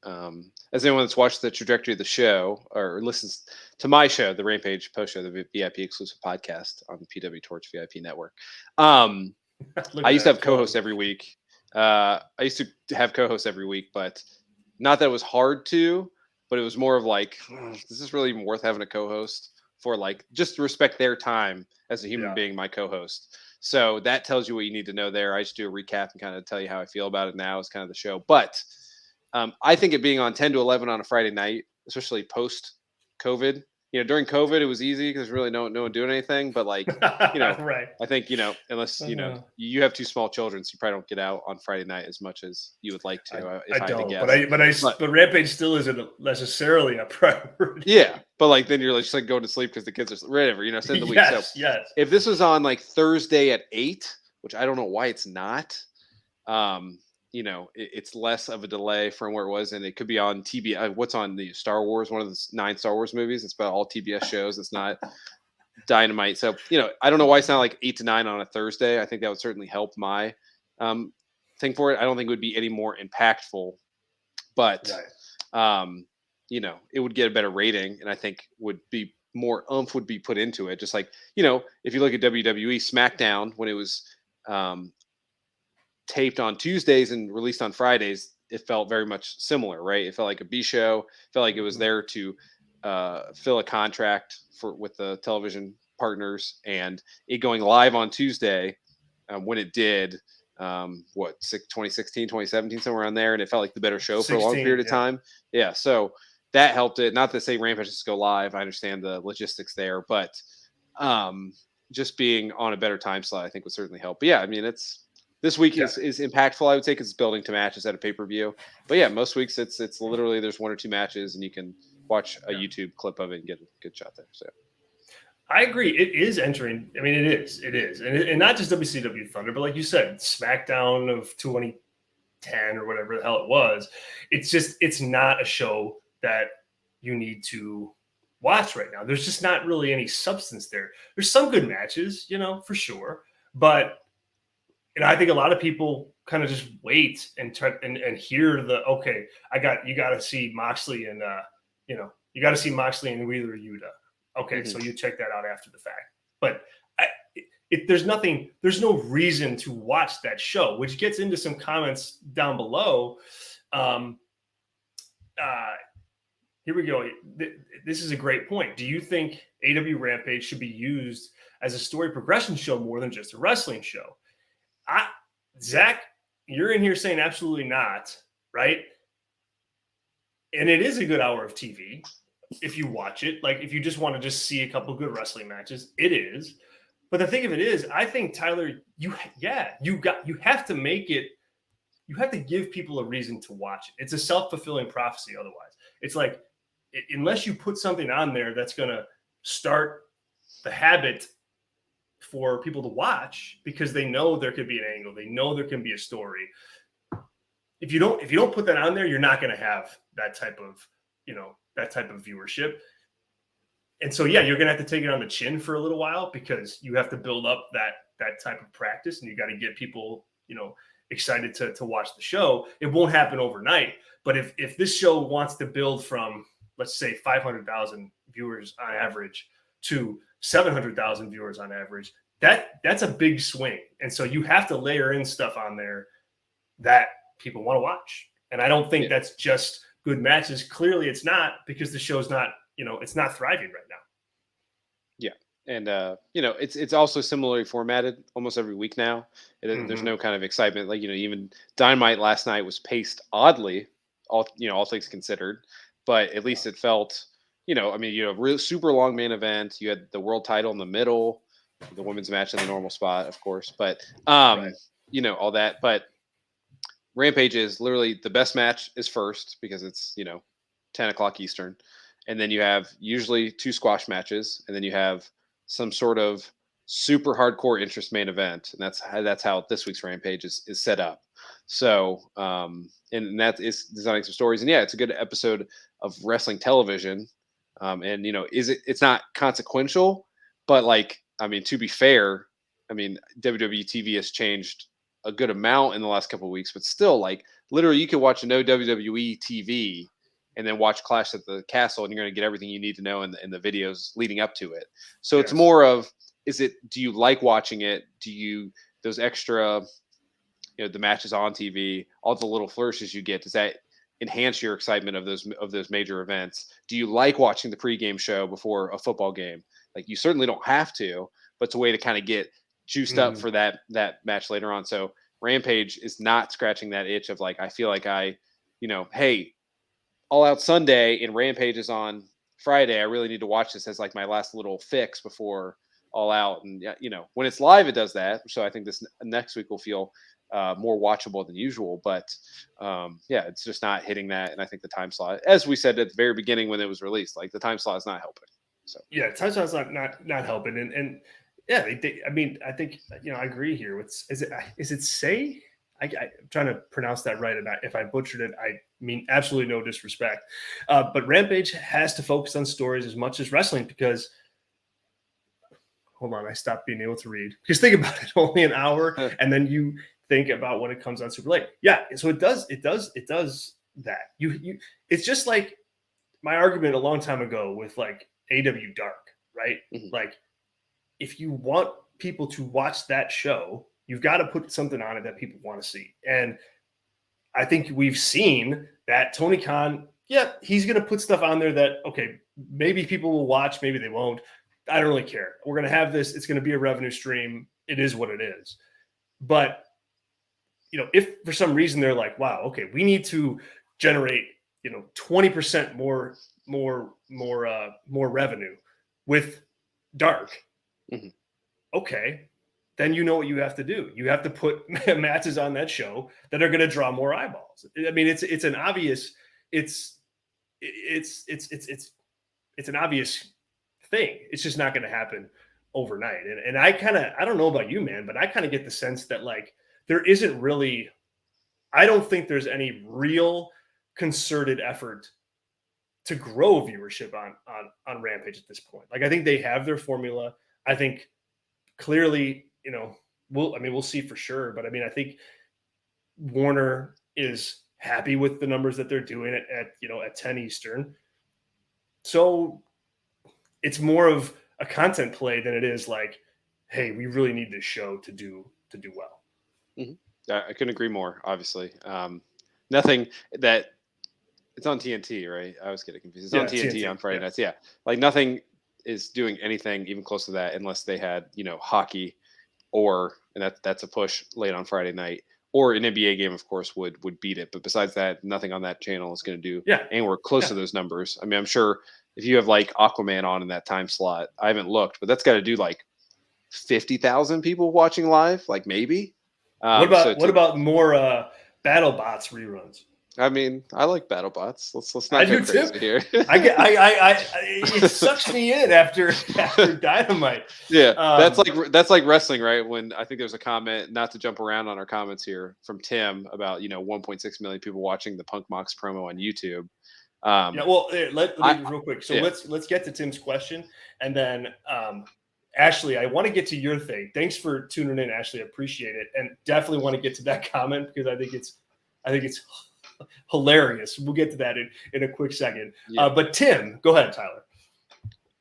as anyone that's watched the trajectory of the show or listens to my show, the Rampage post show, the VIP exclusive podcast on the PWTorch VIP network. I used to have co-hosts every week. But not that it was hard to, but it was more of like, is this really even worth having a co-host for? Like, just to respect their time as a human being, my co-host. So that tells you what you need to know there. I just do a recap and kind of tell you how I feel about it now as kind of the show. But I think it being on 10 to 11 on a Friday night, especially post-COVID, during COVID, it was easy because really no one doing anything. But like, right. I think, unless, you have two small children, so you probably don't get out on Friday night as much as you would like to. I don't, but Rampage still isn't necessarily a priority. Yeah. But like, then you're just like going to sleep because the kids are whatever, send the week. Yes, so yes. If this was on like Thursday at 8, which I don't know why it's not, it's less of a delay from where it was, and it could be on TBS. What's on the Star Wars, one of the 9 Star Wars movies? It's about all TBS shows. It's not Dynamite. So, I don't know why it's not like 8 to 9 on a Thursday. I think that would certainly help my thing for it. I don't think it would be any more impactful, but, it would get a better rating, and I think would be more oomph would be put into it. Just like, if you look at WWE SmackDown, when it was taped on Tuesdays and released on Fridays, it felt very much similar, right? It felt like a B show. It felt like it was there to fill a contract with the television partners, and it going live on Tuesday when it did, 2016, 2017, somewhere around there, and it felt like the better show for a long period of time. Yeah, so that helped it. Not to say Rampage just go live. I understand the logistics there, but just being on a better time slot, I think, would certainly help. But yeah, I mean, this week is impactful, I would say, because it's building to matches at a pay-per-view. But yeah, most weeks it's literally there's 1 or 2 matches, and you can watch a YouTube clip of it and get a good shot there. So I agree. It is entering. I mean, it is, and not just WCW Thunder, but like you said, SmackDown of 2010 or whatever the hell it was. It's not a show that you need to watch right now. There's just not really any substance there. There's some good matches, for sure, but I think a lot of people kind of just wait and try and hear you got to see Moxley and you got to see Moxley and Wheeler Yuta. Okay, so you check that out after the fact. But there's no reason to watch that show, which gets into some comments down below. Here we go. This is a great point. Do you think AEW Rampage should be used as a story progression show more than just a wrestling show? Zach, you're in here saying absolutely not, right? And it is a good hour of TV if you watch it. Like if you just want to just see a couple good wrestling matches, it is. But the thing of it is, I think Tyler, you have to make it. You have to give people a reason to watch it. It's a self-fulfilling prophecy. Otherwise, it's like unless you put something on there that's going to start the habit for people to watch because they know there could be an angle, they know there can be a story. If you don't put that on there, you're not going to have that type of viewership. And so, yeah, you're going to have to take it on the chin for a little while because you have to build up that type of practice and you got to get people, excited to watch the show. It won't happen overnight. But if this show wants to build from, let's say, 500,000 viewers on average to 700,000 viewers on average, that's a big swing. And so you have to layer in stuff on there that people want to watch. And I don't think that's just good matches. Clearly it's not, because the show's not, it's not thriving right now. Yeah. And, it's also similarly formatted almost every week now. There's no kind of excitement. Like, even Dynamite last night was paced oddly, all things considered, but at least it felt, real super long main event. You had the world title in the middle, the women's match in the normal spot, of course, but, right. All that. But Rampage is literally the best match is first because it's, 10 o'clock Eastern. And then you have usually 2 squash matches. And then you have some sort of super hardcore interest main event. And that's how this week's Rampage is set up. So, and that is designing some stories. And yeah, it's a good episode of wrestling television. It's not consequential, but to be fair, WWE TV has changed a good amount in the last couple of weeks, but still, literally you can watch no WWE TV and then watch Clash at the Castle and you're going to get everything you need to know in the videos leading up to it. So It's more of, do you like watching it? Those extra, the matches on TV, all the little flourishes you get, does that enhance your excitement of those major events? Do you like watching the pregame show before a football game? You certainly don't have to, but it's a way to kind of get juiced up for that match later on. So Rampage is not scratching that itch of I feel like hey, All Out Sunday and Rampage is on Friday. I really need to watch this as my last little fix before All Out. And when it's live, it does that. So I think this next week will feel more watchable than usual, but it's just not hitting that. And I think the time slot, as we said at the very beginning when it was released, the time slot is not helping. So yeah, time slot's not helping. And yeah, I think I agree here. Is it Say? I'm trying to pronounce that right, and if I butchered it, I mean absolutely no disrespect. But Rampage has to focus on stories as much as wrestling because. Hold on, I stopped being able to read. Because think about it, only an hour, and then you think about when it comes on super late. Yeah, so it does that. You it's just like my argument a long time ago with AEW Dark, right? Mm-hmm. If you want people to watch that show, you've got to put something on it that people want to see. And I think we've seen that Tony Khan, he's going to put stuff on there that, okay, maybe people will watch, maybe they won't. I don't really care. We're going to have this. It's going to be a revenue stream. It is what it is. But, if for some reason they're like, wow, okay, we need to generate, 20% more revenue with Dark. Mm-hmm. Okay. Then you know what you have to do. You have to put matches on that show that are going to draw more eyeballs. I mean, it's an obvious, it's it's an obvious thing. It's just not going to happen overnight. And I don't know about you, man, but I kind of get the sense that like there isn't really, I don't think there's any real concerted effort to grow viewership on Rampage at this point. Like I think they have their formula. I think clearly, we'll see for sure, but I mean, I think Warner is happy with the numbers that they're doing at 10 Eastern. So it's more of a content play than it is like, hey, we really need this show to do well. Mm-hmm. I couldn't agree more. Obviously, nothing that it's on TNT, right? I was getting confused. It's on TNT on Friday nights. Yeah, like nothing is doing anything even close to that unless they had hockey, and that's a push late on Friday night, or an NBA game, of course, would beat it. But besides that, nothing on that channel is going to do anywhere close to those numbers. I mean, I'm sure if you have like Aquaman on in that time slot, I haven't looked, but that's got to do like 50,000 people watching live, like maybe. What about more BattleBots reruns? I mean, I like BattleBots. Let's not get crazy here. It sucks me in after Dynamite. Yeah, that's like wrestling, right? When I think there's a comment, not to jump around on our comments here, from Tim about 1.6 million people watching the Punk Mox promo on YouTube. Let me real quick. So let's get to Tim's question, and then Ashley, I want to get to your thing. Thanks for tuning in, Ashley. I appreciate it, and definitely want to get to that comment because I think it's hilarious. We'll get to that in a quick second. Yeah. But Tim, go ahead, Tyler.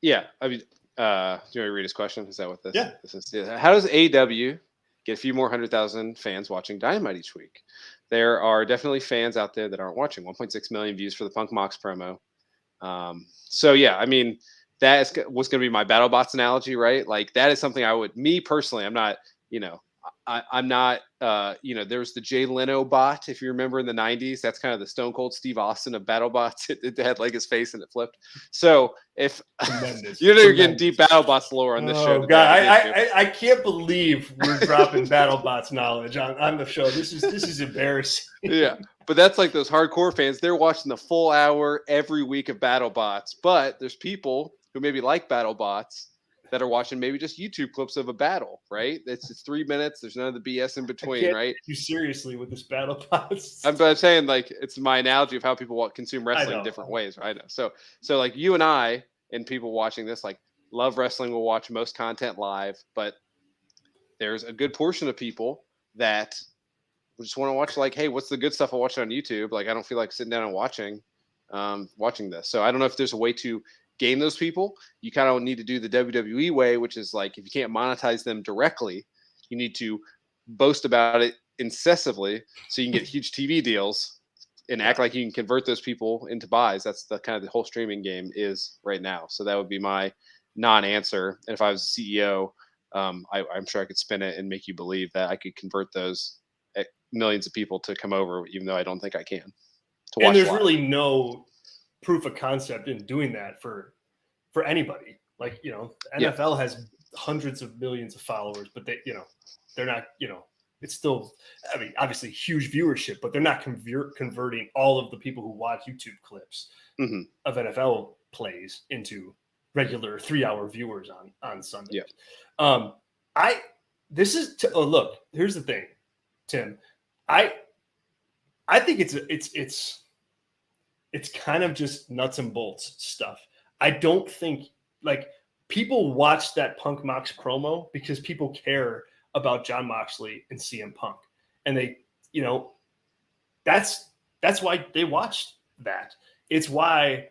Yeah, I mean, do you want to read his question? Is that what this? Yeah. This is? Yeah. How does AEW get a few more 100,000 fans watching Dynamite each week? There are definitely fans out there that aren't watching. 1.6 million views for the Punk Mox promo. So yeah, I mean, that is what's going to be my BattleBots analogy, right? Like that is something I would, me personally, I'm not, I'm not, there was the Jay Leno bot, if you remember in the 90s. That's kind of the Stone Cold Steve Austin of BattleBots. It had like his face and it flipped. So if you're getting deep BattleBots lore on this show. Oh God, I can't believe we're dropping BattleBots knowledge on the show. This is embarrassing. Yeah, but that's like those hardcore fans. They're watching the full hour every week of BattleBots. But there's people who maybe like BattleBots that are watching maybe just YouTube clips of a battle, right? It's 3 minutes. There's none of the BS in between, right? Take you seriously with this BattleBots. I'm saying like it's my analogy of how people consume wrestling in different ways, right? So like you and I and people watching this like love wrestling, will watch most content live, but there's a good portion of people that just want to watch like, hey, what's the good stuff I'll watch on YouTube? Like I don't feel like sitting down and watching this. So I don't know if there's a way to gain those people. You kind of need to do the WWE way, which is like if you can't monetize them directly, you need to boast about it incessantly so you can get huge TV deals and act like you can convert those people into buys. That's the kind of the whole streaming game is right now. So that would be my non-answer. And if I was a CEO, I'm sure I could spin it and make you believe that I could convert those millions of people to come over, even though I don't think I can. And there's really no proof of concept in doing that for anybody. Like, NFL has hundreds of millions of followers, but they're not, it's still, I mean, obviously huge viewership, but they're not converting all of the people who watch YouTube clips of NFL plays into regular 3-hour viewers on Sunday. Yeah. Look, here's the thing, Tim. I think it's kind of just nuts and bolts stuff. I don't think like people watch that Punk Mox promo because people care about Jon Moxley and CM Punk. And they, that's why they watched that. It's why,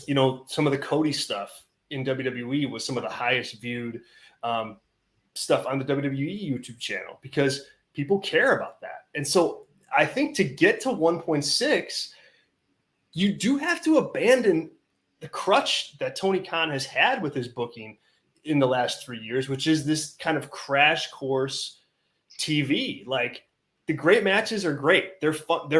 some of the Cody stuff in WWE was some of the highest viewed stuff on the WWE YouTube channel because people care about that. And so I think to get to 1.6, you do have to abandon the crutch that Tony Khan has had with his booking in the last 3 years, which is this kind of crash course TV. Like the great matches are great. They're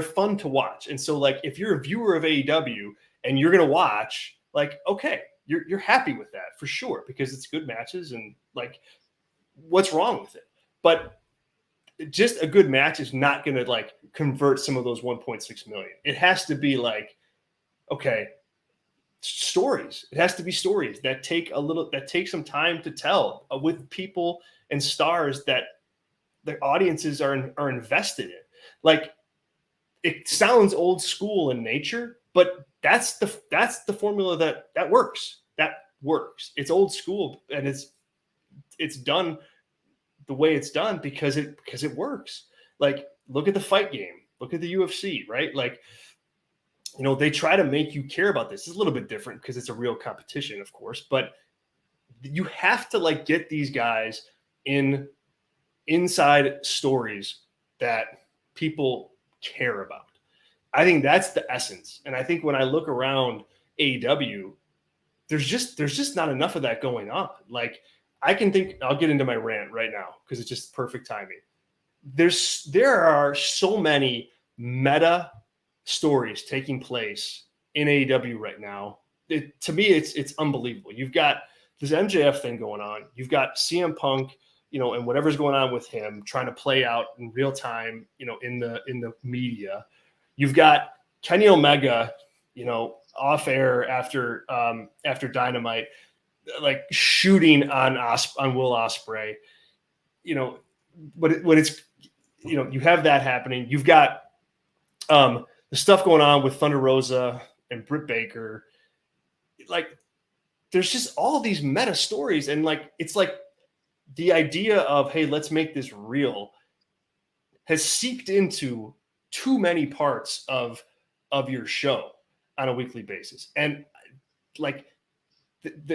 fun to watch. And so like, if you're a viewer of AEW and you're going to watch, like, okay, you're happy with that for sure, because it's good matches and like, what's wrong with it? But just a good match is not going to like convert some of those 1.6 million. It has to be like, Okay, stories. It has to be stories that take some time to tell with people and stars that the audiences are invested in. Like, it sounds old school in nature, but that's the formula that works. That works. It's old school, and it's done the way it's done because it works. Like, look at the fight game. Look at the UFC, right? Like, they try to make you care about this. It's a little bit different because it's a real competition, of course, but you have to like get these guys inside stories that people care about. I think that's the essence. And I think when I look around AEW, there's just not enough of that going on. Like, I'll get into my rant right now because it's just perfect timing. There are so many meta stories taking place in AEW right now. To me, it's unbelievable. You've got this MJF thing going on. You've got CM Punk, and whatever's going on with him trying to play out in real time, in the media. You've got Kenny Omega, off air after Dynamite, like shooting on Will Ospreay. But it's you have that happening. You've got the stuff going on with Thunder Rosa and Britt Baker. Like, there's just all these meta stories, and like it's like the idea of, hey, let's make this real has seeped into too many parts of your show on a weekly basis. And like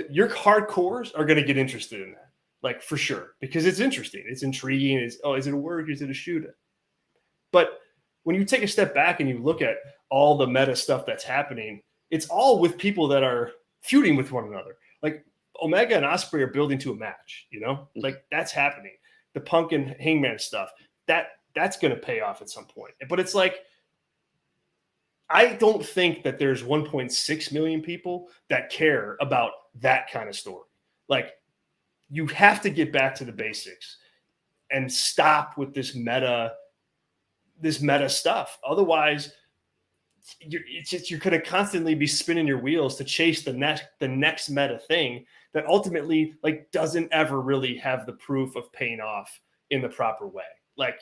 your hardcores are going to get interested in that, like, for sure, because it's interesting. It's intriguing. Is it a work? Is it a shoot? But when you take a step back and you look at all the meta stuff that's happening, it's all with people that are feuding with one another. Like, Omega and Ospreay are building to a match, like that's happening. The Punk and Hangman stuff, that's going to pay off at some point. But it's like, I don't think that there's 1.6 million people that care about that kind of story. Like, you have to get back to the basics and stop with this meta stuff. Otherwise, you're going to constantly be spinning your wheels to chase the next meta thing that ultimately, like, doesn't ever really have the proof of paying off in the proper way. Like,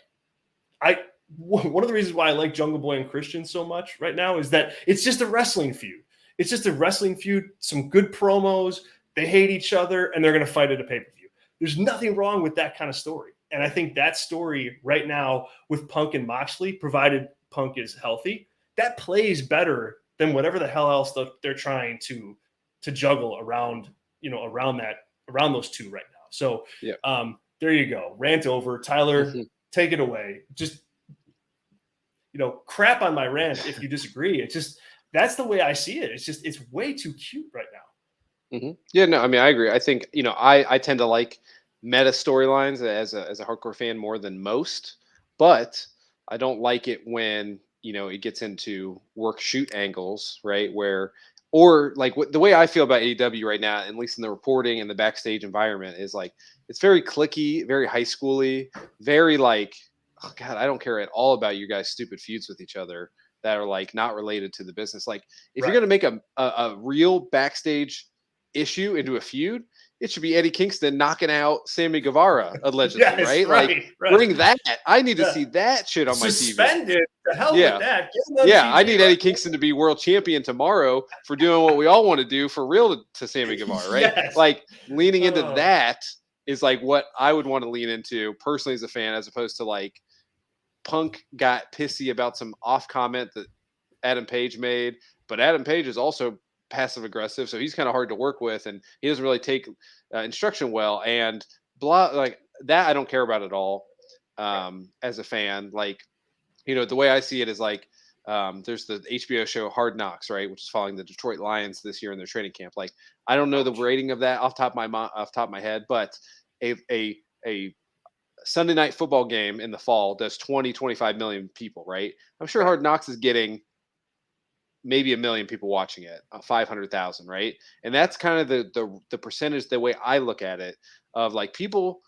one of the reasons why I like Jungle Boy and Christian so much right now is that it's just a wrestling feud. It's just a wrestling feud, some good promos. They hate each other, and they're going to fight at a pay-per-view. There's nothing wrong with that kind of story. And I think that story right now with Punk and Moxley, provided Punk is healthy, that plays better than whatever the hell else they're trying to juggle around those two right now. So yeah. There you go. Rant over. Tyler, take it away. Just, crap on my rant if you disagree. It's just, that's the way I see it. It's way too cute right now. Mm-hmm. Yeah, no, I mean, I agree. I think, I tend to like meta storylines as a hardcore fan more than most, but I don't like it when, it gets into work shoot angles, right? Or like the way I feel about AEW right now, at least in the reporting and the backstage environment, is like, it's very cliquey, very high schooly, very like, oh God, I don't care at all about you guys' stupid feuds with each other that are like not related to the business. Like, if you're going to make a real backstage issue into a feud, it should be Eddie Kingston knocking out Sammy Guevara, allegedly, yes, right? Like, bring that. I need to see that shit on my TV. Suspended. The hell with that. Yeah, I need Eddie Kingston to be world champion tomorrow for doing what we all want to do for real to Sammy Guevara, right? Yes. Like, leaning into that is like what I would want to lean into personally as a fan, as opposed to like Punk got pissy about some off comment that Adam Page made, but Adam Page is also passive aggressive, so he's kind of hard to work with, and he doesn't really take instruction well, and blah, like that. I don't care about at all as a fan. Like, the way I see it is like, there's the HBO show Hard Knocks, right, which is following the Detroit Lions this year in their training camp. Like, I don't know the rating of that off top of my head, but a Sunday night football game in the fall does 25 million people, right? I'm sure Hard Knocks is getting maybe 1 million people watching it, 500,000, right? And that's kind of the percentage, the way I look at it, of like people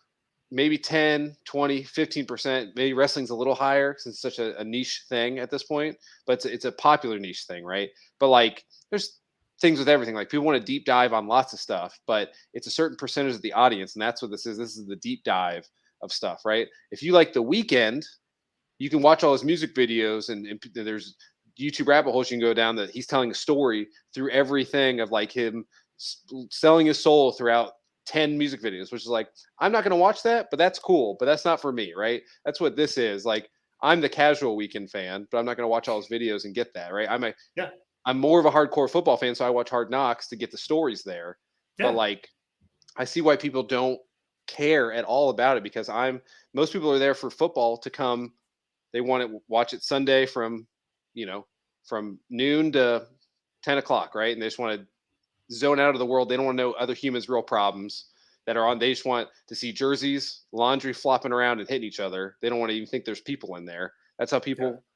maybe 10, 20, 15%. Maybe wrestling's a little higher since it's such a niche thing at this point, but it's a popular niche thing, right? But like there's things with everything. Like people want to deep dive on lots of stuff, but it's a certain percentage of the audience, and that's what this is. This is the deep dive of stuff, right? If you like The Weeknd, you can watch all his music videos, and there's YouTube rabbit holes you can go down that he's telling a story through everything of like him selling his soul throughout 10 music videos, which is like, I'm not going to watch that, but that's cool. But that's not for me, right? That's what this is. Like, I'm the casual Weeknd fan, but I'm not going to watch all his videos and get that, right? I'm more of a hardcore football fan, so I watch Hard Knocks to get the stories there. Yeah. But like, I see why people don't care at all about it, because most people are there for football to come. They want to watch it Sunday from noon to 10 o'clock, right? And they just want to zone out of the world. They don't want to know other humans' real problems that are on. They just want to see jerseys, laundry flopping around and hitting each other. They don't want to even think there's people in there. That's how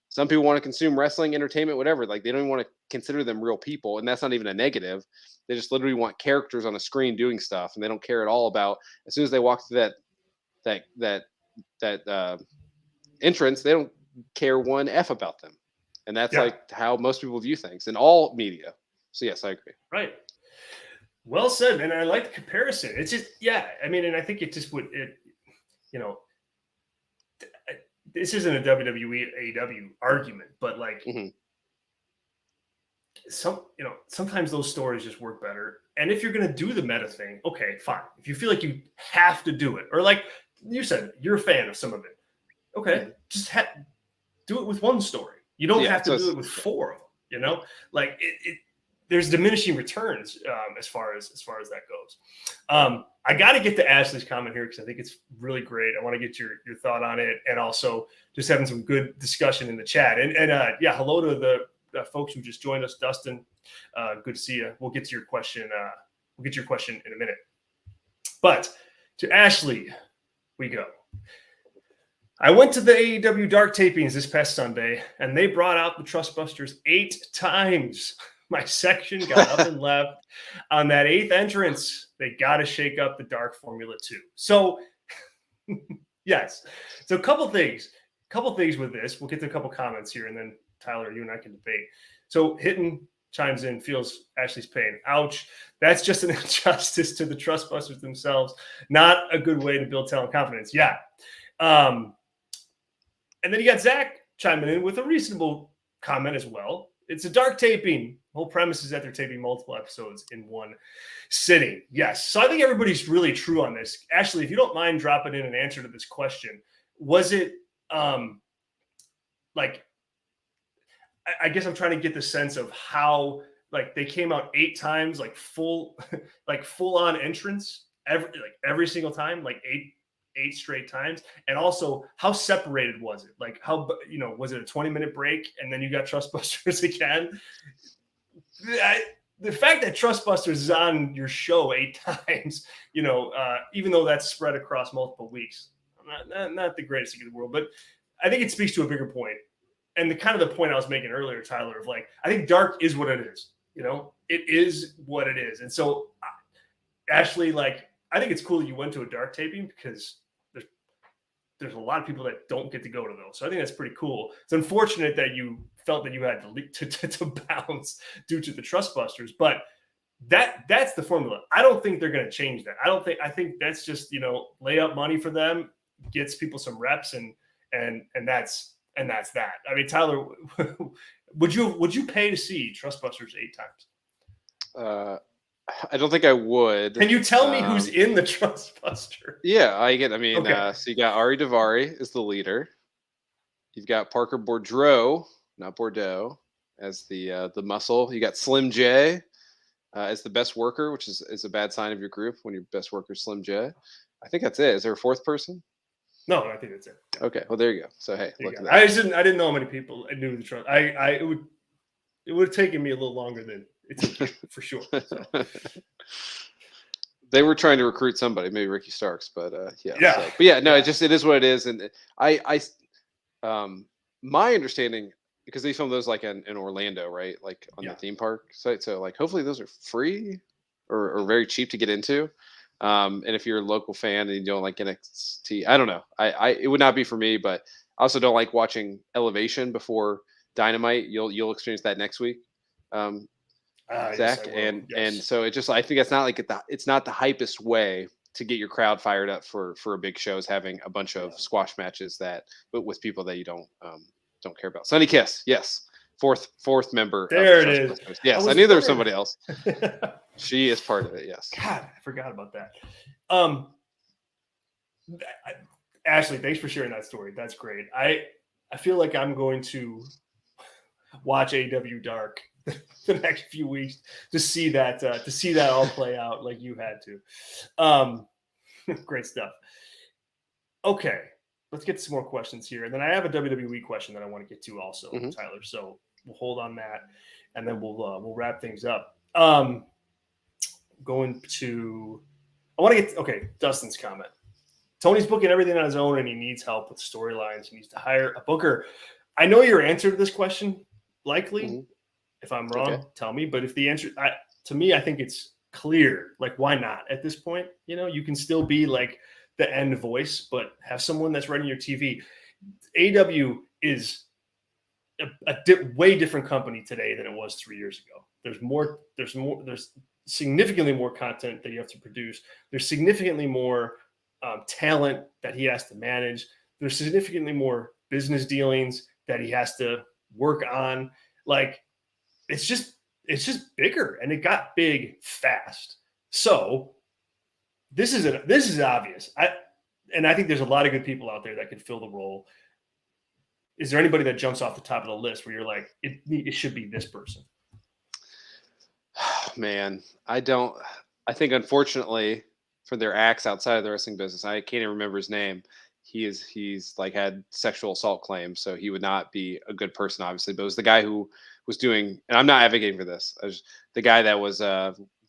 some people want to consume wrestling, entertainment, whatever. Like they don't even want to consider them real people. And that's not even a negative. They just literally want characters on a screen doing stuff. And they don't care at all about, as soon as they walk through that entrance, they don't care one F about them. And that's like how most people view things in all media. So yes, I agree. Right. Well said, and I like the comparison. It's just, I mean, and I think it just would, this isn't a WWE AEW argument, but like sometimes those stories just work better. And if you're going to do the meta thing, okay, fine. If you feel like you have to do it, or like you said, you're a fan of some of it, okay, just do it with one story. You don't have to do it with four of them. Like there's diminishing returns as far as that goes. I got to get to Ashley's comment here because I think it's really great. I want to get your thought on it, and also just having some good discussion in the chat. And hello to the folks who just joined us. Dustin, good to see you. We'll get to your question. In a minute. But to Ashley, we go. I went to the AEW Dark tapings this past Sunday, and they brought out the Trustbusters 8 times. My section got up and left on that 8th entrance. They got to shake up the Dark formula too. So, yes. So a couple things with this. We'll get to a couple comments here, and then Tyler, you and I can debate. So Hitton chimes in, feels Ashley's pain. Ouch. That's just an injustice to the Trustbusters themselves. Not a good way to build talent confidence. Yeah. And then you got Zach chiming in with a reasonable comment as well. It's a dark taping. The whole premise is that they're taping multiple episodes in one sitting. Yes. So I think everybody's really true on this. Ashley, if you don't mind dropping in an answer to this question, was it like, I guess I'm trying to get the sense of how like they came out 8 times, like full on entrance every single time, like 8 straight times, and also how separated was it? Like how, was it a 20-minute break and then you got Trustbusters again? The fact that Trustbusters is on your show 8 times, even though that's spread across multiple weeks, not the greatest thing in the world, but I think it speaks to a bigger point. And the point I was making earlier, Tyler, of like, I think dark is what it is, it is what it is. And so Ashley, like, I think it's cool that you went to a dark taping because there's a lot of people that don't get to go to those. So I think that's pretty cool. It's unfortunate that you felt that you had to bounce due to the Trustbusters, but that's the formula. I don't think they're going to change that. I think that's just, lay up money for them, gets people some reps, and that's that. I mean, Tyler, would you pay to see Trustbusters 8 times? I don't think I would. Can you tell me who's in the Trustbuster? Yeah, okay. So you got Ari Daivari as the leader. You've got Parker Boudreaux, not Bordeaux, as the muscle. You got Slim J as the best worker, which is a bad sign of your group when your best worker is Slim J. I think that's it. Is there a 4th person? No, I think that's it. Okay, well there you go. So hey, look at that. I didn't know how many people knew the Trust. It would have taken me a little longer than it's for sure. So. They were trying to recruit somebody, maybe Ricky Starks, but yeah. So, but yeah, no, it is what it is, and my understanding, because they film those like in Orlando, right? Like on the theme park site. So like hopefully those are free or very cheap to get into. And if you're a local fan and you don't like NXT, I don't know. It would not be for me, but I also don't like watching Elevation before Dynamite. You'll experience that next week, Yes, Zach. I will. And Yes. so I think it's not like it's not the hypest way to get your crowd fired up for a big show is having a bunch of squash matches but with people that you don't care about. Sunny Kiss, yes. Fourth member of There the it Trust is. Listeners. Yes, I knew there was somebody else. God, She is part of it. Yes. I forgot about that. Ashley, thanks for sharing that story. That's great. I feel like I'm going to watch AEW Dark the next few weeks to see that all play out like you had to. Great stuff. Okay, let's get to some more questions here, and then I have a WWE question that I want to get to also, Tyler. So we'll hold on that, and then we'll wrap things up. I want to get Dustin's comment. Tony's booking everything on his own, and he needs help with storylines. He needs to hire a booker. I know your answer to this question, likely. If I'm wrong, tell me. But if the answer, to me, I think it's clear. Like, why not at this point? You can still be like the end voice, but have someone that's running your TV. AEW is a way different company today than it was 3 years ago. There's significantly more content that you have to produce. There's significantly more talent that he has to manage. There's significantly more business dealings that he has to work on. Like, it's just bigger, and it got big fast. So this is obvious. I think there's a lot of good people out there that could fill the role. Is there anybody that jumps off the top of the list where you're like, it should be this person? Man, I think unfortunately for their acts outside of the wrestling business, I can't even remember his name. He's like had sexual assault claims, so he would not be a good person, obviously. But it was the guy who was doing, and I'm not advocating for this. The guy that was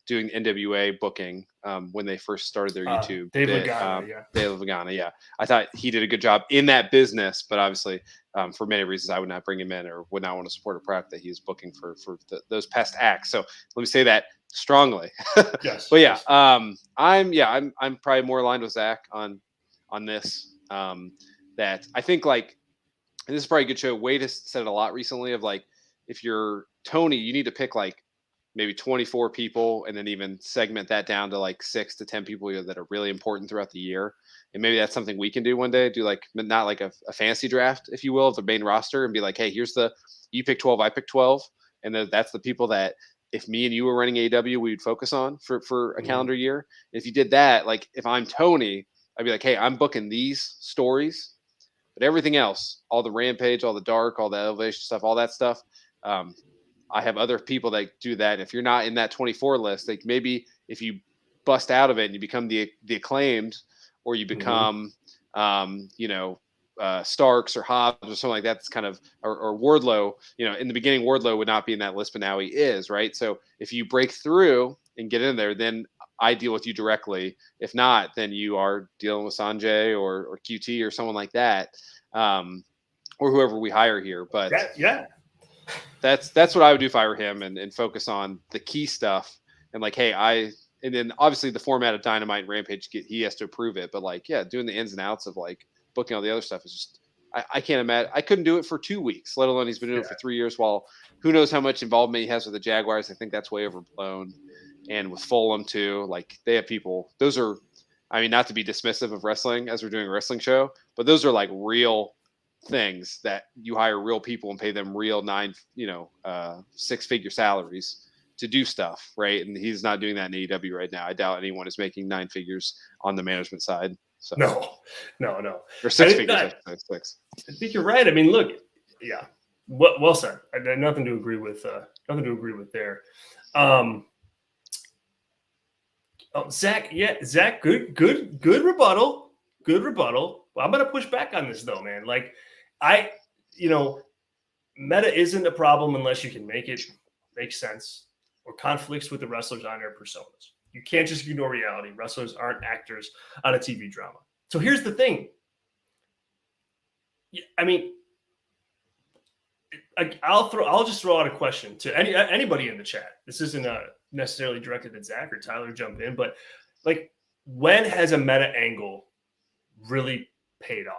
doing NWA booking when they first started their YouTube. Dave Lagana, Dave Lagana, yeah. I thought he did a good job in that business, but obviously for many reasons, I would not bring him in or would not want to support a product that he is booking for those past acts. So let me say that strongly. Yes. But yeah, I'm probably more aligned with Zach on this. That I think, like, and this is probably a good show. Wade has said it a lot recently of like, if you're Tony, you need to pick like maybe 24 people and then even segment that down to like 6 to 10 people that are really important throughout the year. And maybe that's something we can do one day, do like, not like a fantasy draft, if you will, of the main roster, and be like, hey, you pick 12, I pick 12. And that's the people that if me and you were running AEW, we would focus on for a calendar year. If you did that, like if I'm Tony, I'd be like, hey, I'm booking these stories, but everything else, all the Rampage, all the Dark, all the Elevation stuff, all that stuff, I have other people that do that. If you're not in that 24 list, like maybe if you bust out of it and you become the Acclaimed, or you become, Starks or Hobbs or something like that, that's kind of, or Wardlow, in the beginning, Wardlow would not be in that list, but now he is, right? So if you break through and get in there, then I deal with you directly. If not, then you are dealing with Sanjay or QT or someone like that, or whoever we hire here. But that's what I would do if I were him, and focus on the key stuff. And like, hey, and then obviously the format of Dynamite and Rampage, he has to approve it. But like, yeah, doing the ins and outs of like booking all the other stuff is just, I can't imagine. I couldn't do it for 2 weeks, let alone he's been doing it for 3 years. While who knows how much involvement he has with the Jaguars. I think that's way overblown. And with Fulham too, like they have people. Those are, I mean, not to be dismissive of wrestling as we're doing a wrestling show, but those are like real things that you hire real people and pay them real 6-figure salaries to do stuff, right? And he's not doing that in AEW right now. I doubt anyone is making 9 figures on the management side. So no. Or 6 figures. Six. I think you're right. I mean, look, yeah, well said. I had nothing to agree with. Nothing to agree with there. Zach, good rebuttal. Good rebuttal. Well, I'm going to push back on this though, man. Like, meta isn't a problem unless you can make it make sense or conflicts with the wrestlers on their personas. You can't just ignore reality. Wrestlers aren't actors on a TV drama. So here's the thing. I mean, I'll just throw out a question to anybody in the chat. This isn't necessarily directed at Zach or Tyler, jump in, but like, when has a meta angle really paid off?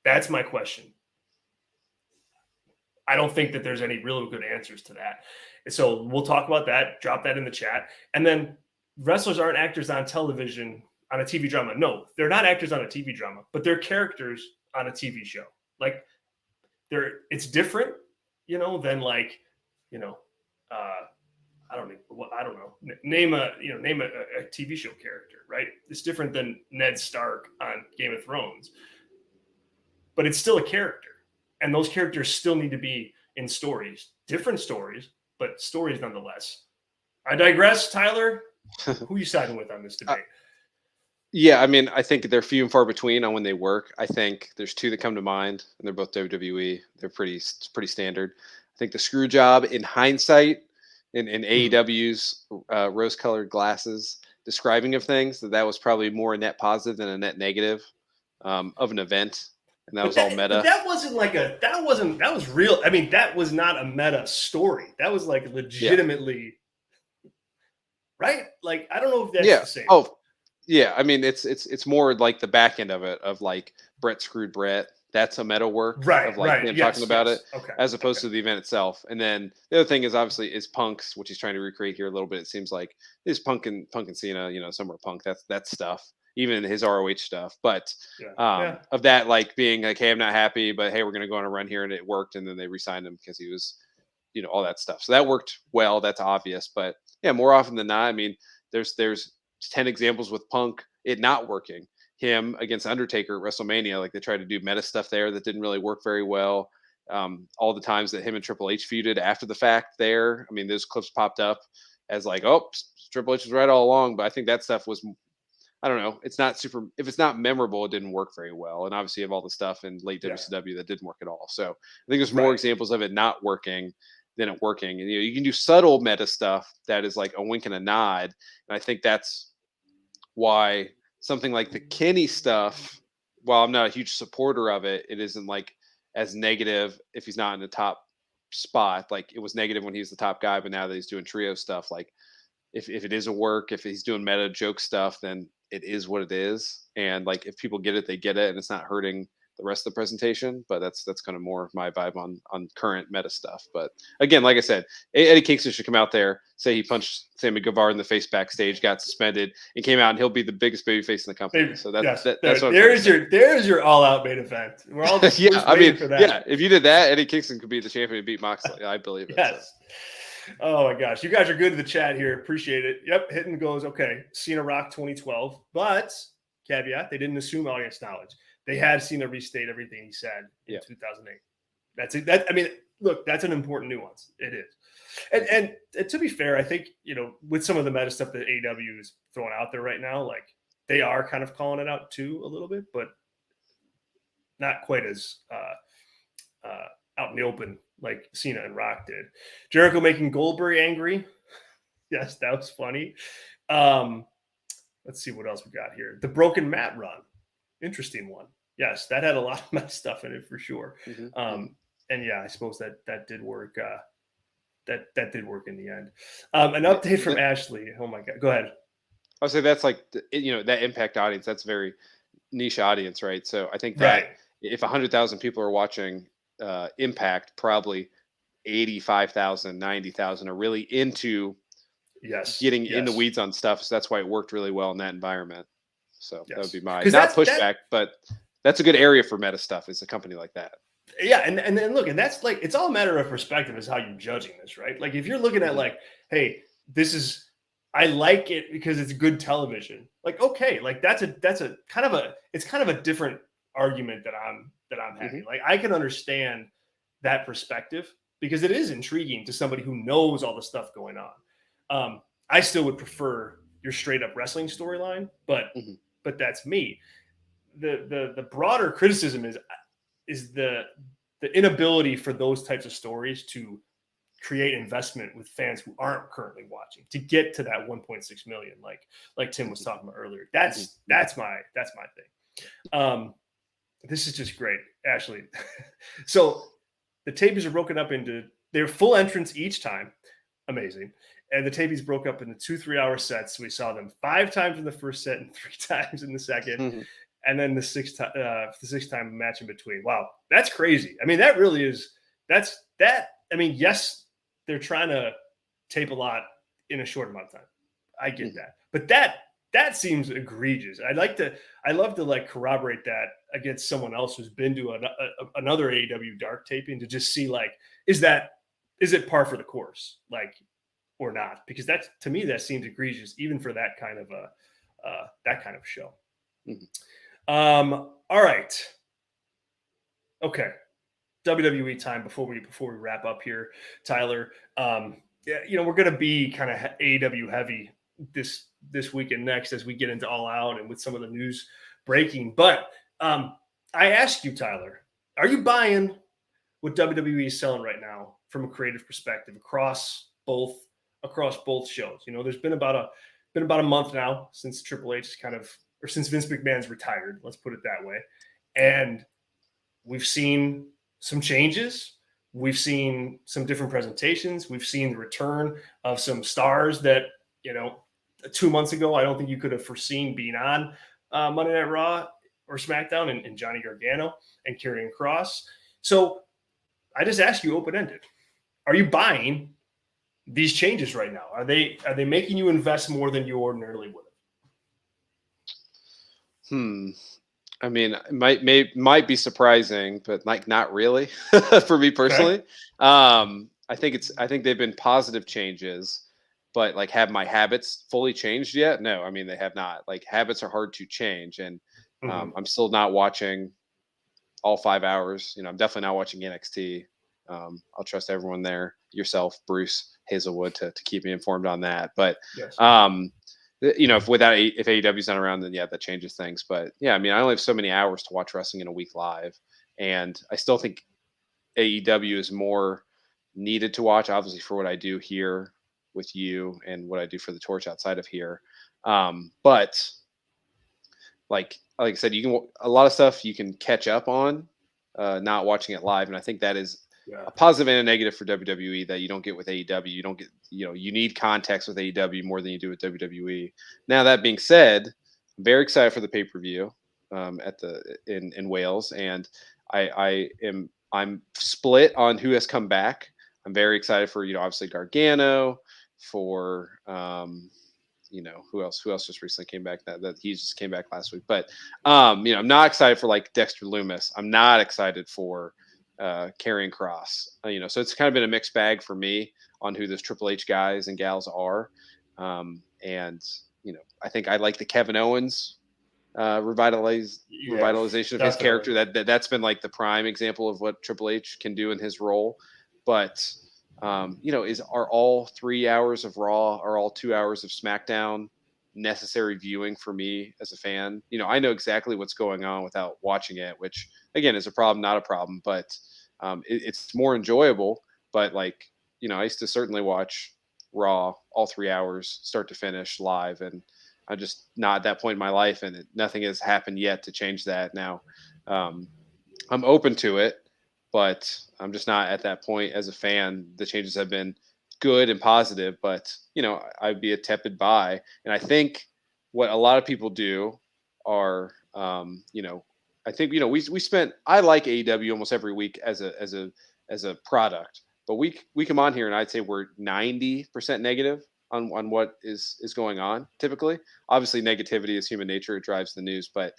That's my question. I don't think that there's any real good answers to that. So we'll talk about that. Drop that in the chat. And then wrestlers aren't actors on television on a TV drama. No, they're not actors on a TV drama, but they're characters on a TV show. Like it's different, than like, I don't know. Name a TV show character, right? It's different than Ned Stark on Game of Thrones, but it's still a character. And those characters still need to be in stories, different stories, but stories nonetheless. I digress, Tyler. Who are you siding with on this debate? Yeah, I mean, I think they're few and far between on when they work. I think there's two that come to mind, and they're both WWE. They're pretty standard. I think the screw job, in hindsight, in AEW's rose-colored glasses, describing of things, that was probably more a net positive than a net negative of an event. And that was all meta. But that was real. I mean, that was not a meta story. That was like legitimately, right? Like, I don't know if that's the same. Oh, yeah. I mean, it's more like the back end of it, of like Brett screwed Brett. That's a meta work, right? Of like him talking about it, as opposed to the event itself. And then the other thing is obviously is Punk's, which he's trying to recreate here a little bit. It seems like is Punk and Cena, somewhere Punk. That's stuff. Even his ROH stuff, but of that, like being like, hey, I'm not happy, but hey, we're going to go on a run here, and it worked, and then they re-signed him because he was, all that stuff. So that worked well. That's obvious, but yeah, more often than not, I mean, there's 10 examples with Punk it not working. Him against Undertaker at WrestleMania, like they tried to do meta stuff there that didn't really work very well. All the times that him and Triple H feuded after the fact there, I mean, those clips popped up as like, oh, Triple H was right all along, but I think that stuff was, I don't know. It's not super. If it's not memorable, it didn't work very well. And obviously, you have all the stuff in late WCW that didn't work at all. So I think there's more examples of it not working than it working. And you can do subtle meta stuff that is like a wink and a nod. And I think that's why something like the Kenny stuff, while I'm not a huge supporter of it, it isn't like as negative if he's not in the top spot. Like it was negative when he's the top guy, but now that he's doing trio stuff, like if it is a work, if he's doing meta joke stuff, then it is what it is. And like if people get it, they get it, and it's not hurting the rest of the presentation. But that's kind of more of my vibe on current meta stuff. But again, like I said, Eddie Kingston should come out there, say he punched Sammy Guevara in the face backstage, got suspended, and came out, and he'll be the biggest babyface in the company. So that's what there's your all out main event. We're all just waiting for that. Yeah, if you did that, Eddie Kingston could be the champion and beat Moxley. I believe it. Yes. So. Oh my gosh, you guys are good to the chat here. Appreciate it. Yep, hitting goes okay. Cena Rock 2012, but caveat: they didn't assume audience knowledge. They had Cena restate everything he said in 2008. That's it. I mean, look, that's an important nuance. It is, and to be fair, I think with some of the meta stuff that AEW is throwing out there right now, like they are kind of calling it out too a little bit, but not quite as out in the open like Cena and Rock did. Jericho making Goldberg angry. Yes, that was funny. Let's see what else we got here. The broken mat run. Interesting one. Yes, that had a lot of meta stuff in it for sure. Mm-hmm. And yeah, I suppose that did work. That did work in the end. An update from Ashley. Oh my God. Go ahead. I would say that's like, that Impact audience, that's very niche audience, right? So I think that if 100,000 people are watching Impact, probably 85,000, 90,000 are really into getting in the weeds on stuff. So that's why it worked really well in that environment. So that would be my not pushback, but that's a good area for meta stuff is a company like that. Yeah. And then look, and that's like, it's all a matter of perspective is how you're judging this, right? Like if you're looking at like, hey, I like it because it's good television. Like, okay, like that's a kind of a different argument that I'm having. Like I can understand that perspective because it is intriguing to somebody who knows all the stuff going on. I still would prefer your straight up wrestling storyline, but that's me. The broader criticism is the inability for those types of stories to create investment with fans who aren't currently watching to get to that 1.6 million, like Tim was talking about earlier. That's my thing. This is just great, Ashley. So the tapes are broken up into their full entrance each time. amazing. And the tapings broke up into 2 3-hour sets. We saw them 5 times in the first set and 3 times in the second, and then the sixth time match in between. Wow, that's crazy. I mean, that really is. That's that. I mean, yes, they're trying to tape a lot in a short amount of time. I get that, but that seems egregious. I love to like corroborate that against someone else who's been to another AEW Dark taping to just see like, is it par for the course, like, or not? Because that's, to me, that seems egregious, even for that kind of show. All right, okay, WWE time before we wrap up here, Tyler. Yeah, we're gonna be kind of AEW heavy this week and next as we get into All Out and with some of the news breaking. But I ask you, Tyler, are you buying what WWE is selling right now from a creative perspective across both shows? There's been about a month now since Triple H since Vince McMahon's retired, let's put it that way. And we've seen some changes. We've seen some different presentations. We've seen the return of some stars that, 2 months ago, I don't think you could have foreseen being on Monday Night Raw or SmackDown, and Johnny Gargano and Karrion Kross. So I just ask you open-ended, are you buying these changes right now? Are they making you invest more than you ordinarily would have? I mean, it might be surprising, but like not really for me personally. Okay. I think they've been positive changes, but like, have my habits fully changed yet? No, I mean, they have not. Like, habits are hard to change, and I'm still not watching all 5 hours. I'm definitely not watching NXT. I'll trust everyone there, yourself, Bruce, Hazelwood, to keep me informed on that. But yes. If AEW's not around, then yeah, that changes things. But yeah, I mean, I only have so many hours to watch wrestling in a week live, and I still think AEW is more needed to watch, obviously, for what I do here with you and what I do for the Torch outside of here. But like I said, a lot of stuff you can catch up on, not watching it live, and I think that is a positive and a negative for WWE that you don't get with AEW. You don't get, you need context with AEW more than you do with WWE. Now, that being said, I'm very excited for the pay-per-view in Wales, and I'm split on who has come back. I'm very excited for, obviously Gargano, for who else just recently came back, that he just came back last week. But I'm not excited for like Dexter Lumis. I'm not excited for Karrion Kross. So it's kind of been a mixed bag for me on who those Triple H guys and gals are. And I think I like the Kevin Owens revitalization of his character. That's been like the prime example of what Triple H can do in his role. But are all 3 hours of Raw, are all 2 hours of SmackDown necessary viewing for me as a fan? I know exactly what's going on without watching it, which again is a problem, not a problem, but it's more enjoyable. But like, I used to certainly watch Raw all 3 hours, start to finish, live, and I'm just not at that point in my life, and nothing has happened yet to change that. Now, I'm open to it, but I'm just not at that point as a fan. The changes have been good and positive, but I'd be a tepid buy. And I think what a lot of people do are, I think I like AEW almost every week as a product, but we come on here and I'd say we're 90% negative on what is going on. Typically, obviously, negativity is human nature; it drives the news. But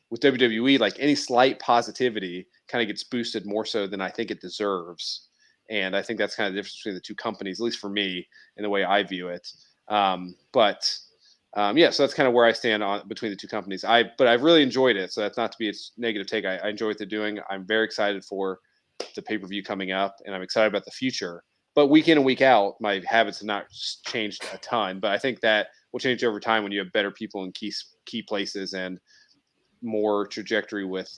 with WWE, like any slight positivity kind of gets boosted more so than I think it deserves. And I think that's kind of the difference between the two companies, at least for me, in the way I view it. So that's kind of where I stand on between the two companies. But I've really enjoyed it. So that's not to be a negative take. I enjoy what they're doing. I'm very excited for the pay-per-view coming up, and I'm excited about the future. But week in and week out, my habits have not changed a ton. But I think that will change over time when you have better people in key places and more trajectory with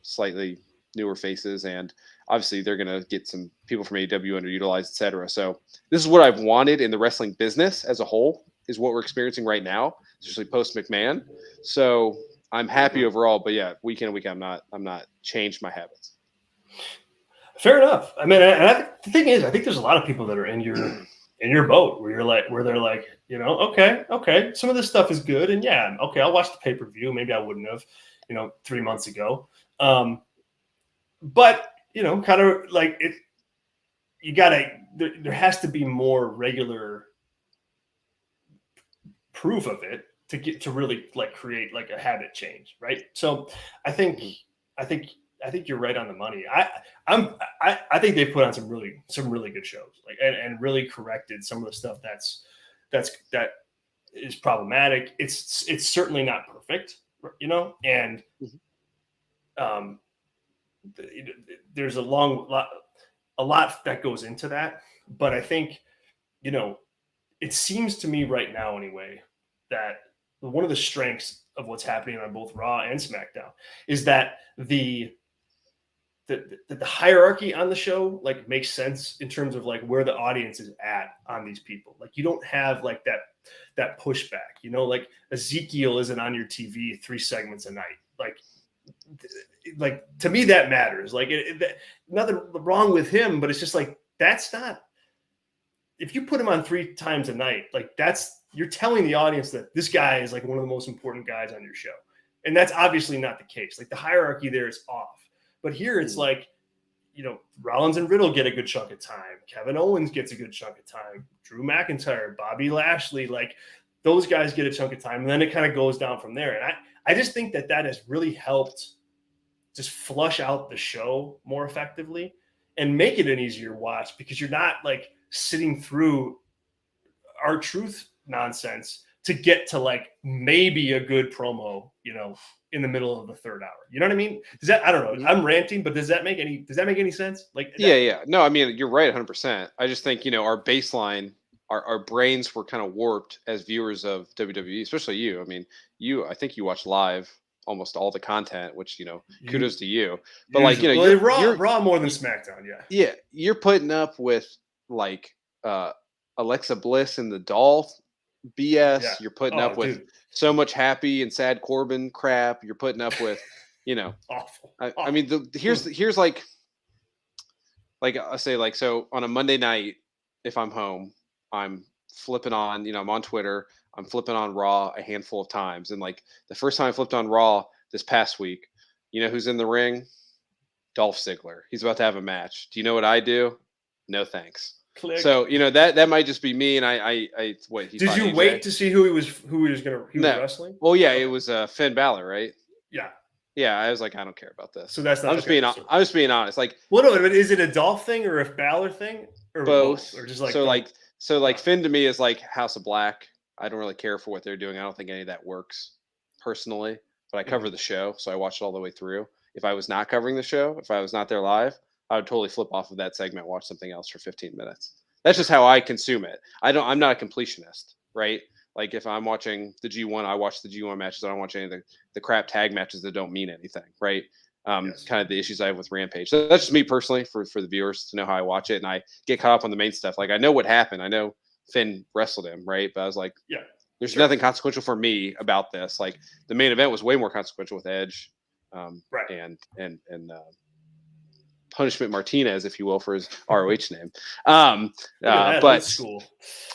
slightly newer faces, and obviously they're going to get some people from AEW underutilized, etc. So this is what I've wanted in the wrestling business as a whole, is what we're experiencing right now, especially post McMahon. So I'm happy overall, but yeah, week in and week out, I'm not changed my habits. Fair enough. I mean, and the thing is, I think there's a lot of people that are in your boat where they're like, okay, some of this stuff is good, and yeah, okay, I'll watch the pay-per-view. Maybe I wouldn't have, 3 months ago. But kind of like it. There has to be more regular proof of it to get to really like create like a habit change, right? So I think you're right on the money. I think they've put on some really good shows, like and really corrected some of the stuff that is problematic. It's certainly not perfect, and there's a lot that goes into that. But I think, it seems to me right now anyway, that one of the strengths of what's happening on both Raw and SmackDown is that the hierarchy on the show like makes sense in terms of like where the audience is at on these people. Like you don't have like that pushback, like Ezekiel isn't on your TV 3 segments a night. Like to me that matters. Like nothing wrong with him, but it's just like that's not. If you put him on 3 times a night, like you're telling the audience that this guy is like one of the most important guys on your show, and that's obviously not the case. Like the hierarchy there is off. But here it's like, Rollins and Riddle get a good chunk of time. Kevin Owens gets a good chunk of time. Drew McIntyre, Bobby Lashley, like those guys get a chunk of time. And then it kind of goes down from there. And I just think that has really helped just flush out the show more effectively and make it an easier watch, because you're not like sitting through R-Truth nonsense to get to like maybe a good promo, in the middle of the 3rd hour. You know what I mean? I don't know. I'm ranting, but does that make any sense? Like, yeah. No, I mean, you're right 100%. I just think, our baseline, our brains were kind of warped as viewers of WWE, especially you. I mean, I think you watch live almost all the content, which, kudos to you. But usually. like, you're Raw more than SmackDown. Yeah. Yeah. You're putting up with like, Alexa Bliss and the Dolph BS. Yeah. You're putting up with so much happy and sad Corbin crap. You're putting up with, awful. I mean, here's like I say, like, so on a Monday night, if I'm home, I'm flipping on, I'm on Twitter, I'm flipping on Raw a handful of times. And like the first time I flipped on Raw this past week, who's in the ring? Dolph Ziggler. He's about to have a match. Do you know what I do? No thanks. Click. So that might just be me, and I wait. Did you wait to see who he was wrestling? Well, yeah, okay. It was Finn Balor, right? Yeah. I was like, I don't care about this. So that's not. I'm just being honest. Like, well, no, but is it a Dolph thing or a Balor thing, or both? Or just like so Finn to me is like House of Black. I don't really care for what they're doing. I don't think any of that works personally. But I cover the show, so I watched it all the way through. If I was not covering the show, if I was not there live, I would totally flip off of that segment, watch something else for 15 minutes. That's just how I consume it. I'm not a completionist, right? Like if I'm watching the G1, I watch the G1 matches. I don't watch any of the crap tag matches that don't mean anything, right? Yes. Kind of the issues I have with Rampage. So that's just me personally for the viewers to know how I watch it. And I get caught up on the main stuff. Like I know what happened. I know Finn wrestled him, right? But I was like, there's nothing consequential for me about this. Like the main event was way more consequential with Edge, right? And Punishment Martinez, if you will, for his ROH name. But school.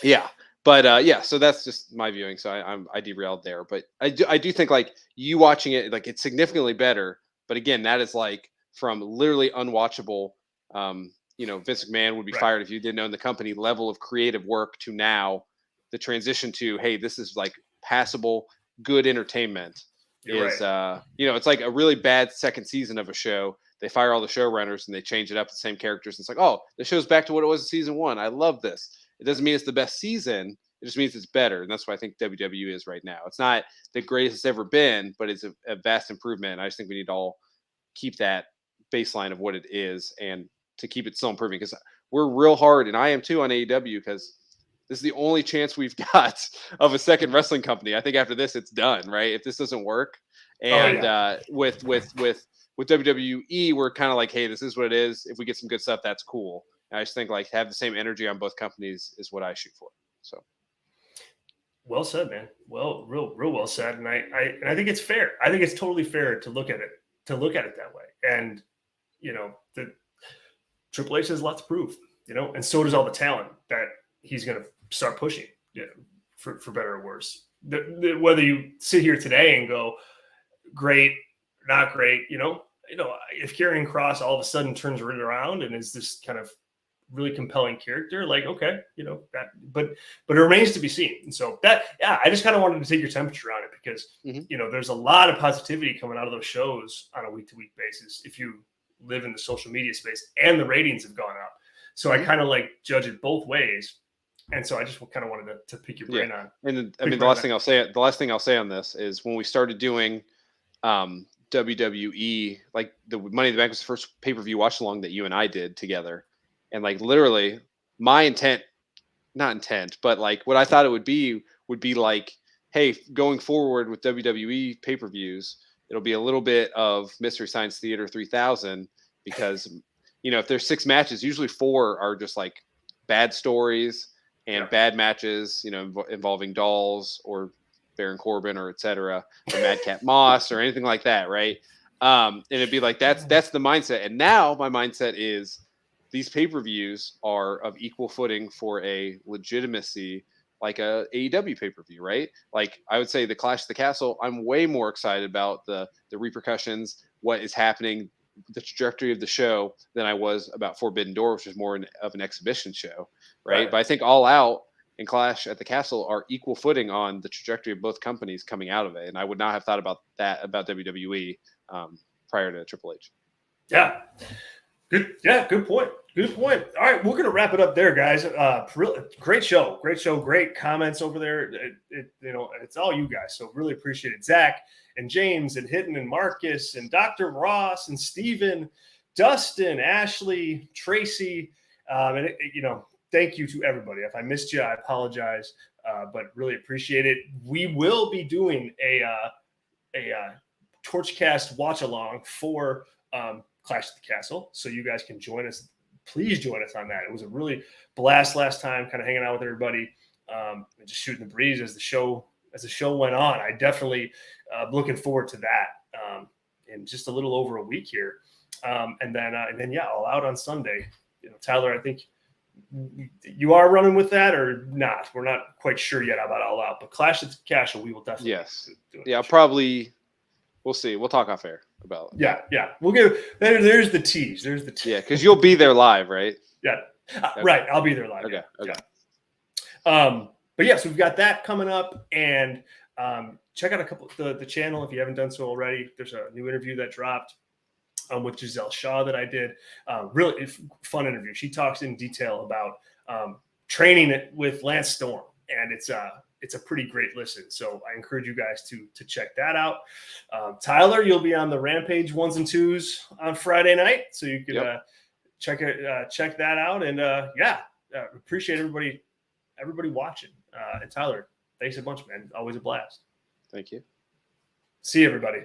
Yeah. But yeah, so that's just my viewing. So I derailed there. But I do think like you watching it, like it's significantly better. But again, that is like from literally unwatchable. Vince McMahon would be fired if you didn't own the company level of creative work to now the transition to, hey, this is like passable, good entertainment. It's like a really bad second season of a show. They fire all the showrunners and they change it up, the same characters. And it's like, oh, the show's back to what it was in season 1. I love this. It doesn't mean it's the best season. It just means it's better. And that's what I think WWE is right now. It's not the greatest it's ever been, but it's a vast improvement. I just think we need to all keep that baseline of what it is and to keep it still improving, because we're real hard, and I am too, on AEW, because this is the only chance we've got of a second wrestling company. I think after this, it's done, right? If this doesn't work. And with WWE, we're kind of like, hey, this is what it is. If we get some good stuff, that's cool. And I just think like have the same energy on both companies is what I shoot for. So, well said, man. Well, real well said. And I think it's fair. I think it's totally fair to look at it that way. And Triple H has a lot to prove, and so does all the talent that he's going to start pushing, for better or worse. Whether you sit here today and go, great, not great, if Karrion Kross all of a sudden turns it around and is this kind of really compelling character, like, okay, but it remains to be seen. And so I just kind of wanted to take your temperature on it because, there's a lot of positivity coming out of those shows on a week-to-week basis if you live in the social media space, and the ratings have gone up. So I kind of like judge it both ways. And so I just kind of wanted to pick your brain on. And the last thing I'll say on this is when we started doing WWE, like the Money in the Bank was the first pay-per-view watch along that you and I did together. And like literally my not intent, but like what I thought it would be like, hey, going forward with WWE pay-per-views, it'll be a little bit of Mystery Science Theater 3000 because, if there's 6 matches, usually 4 are just like bad stories and bad matches, involving dolls or Baron Corbin or et cetera, or Madcap Moss or anything like that. Right. And it'd be like, that's the mindset. And now my mindset is these pay-per-views are of equal footing for a legitimacy, like a AEW pay-per-view, right? Like I would say the Clash of the Castle, I'm way more excited about the repercussions, what is happening, the trajectory of the show than I was about Forbidden Door, which is more of an exhibition show, right? But I think All Out and Clash at the Castle are equal footing on the trajectory of both companies coming out of it. And I would not have thought about that about WWE prior to Triple H. Yeah. Good. Yeah. Good point. Good point. All right. We're going to wrap it up there, guys. Really great show. Great show. Great comments over there. It's all you guys. So really appreciate it. Zach and James and Hitton and Marcus and Dr. Ross and Steven, Dustin, Ashley, Tracy. Thank you to everybody. If I missed you, I apologize, but really appreciate it. We will be doing a Torchcast watch along for Clash at the Castle, so you guys can join us. Please join us on that. It was a really blast last time, kind of hanging out with everybody, and just shooting the breeze as the show went on. I definitely looking forward to that in just a little over a week here, and then All Out on Sunday. Tyler, I think you are running with that or not? We're not quite sure yet about All Out, but Clash at the Castle, we will definitely. Yes. Yeah, probably. We'll see. We'll talk off air about it. Yeah. We'll give there's the tease. There's the tease. Yeah, because you'll be there live, right? Yeah. Okay. Right. I'll be there live. Okay. Yeah. But yeah, so we've got that coming up, and check out a couple the channel if you haven't done so already. There's a new interview that dropped with Giselle Shaw that I did. Really fun interview. She talks in detail about training with Lance Storm, and it's a pretty great listen. So I encourage you guys to check that out. Tyler, you'll be on the Rampage 1s and 2s on Friday night, so you can check that out. And appreciate everybody watching. And Tyler, thanks a bunch, man. Always a blast. Thank you. See you, everybody.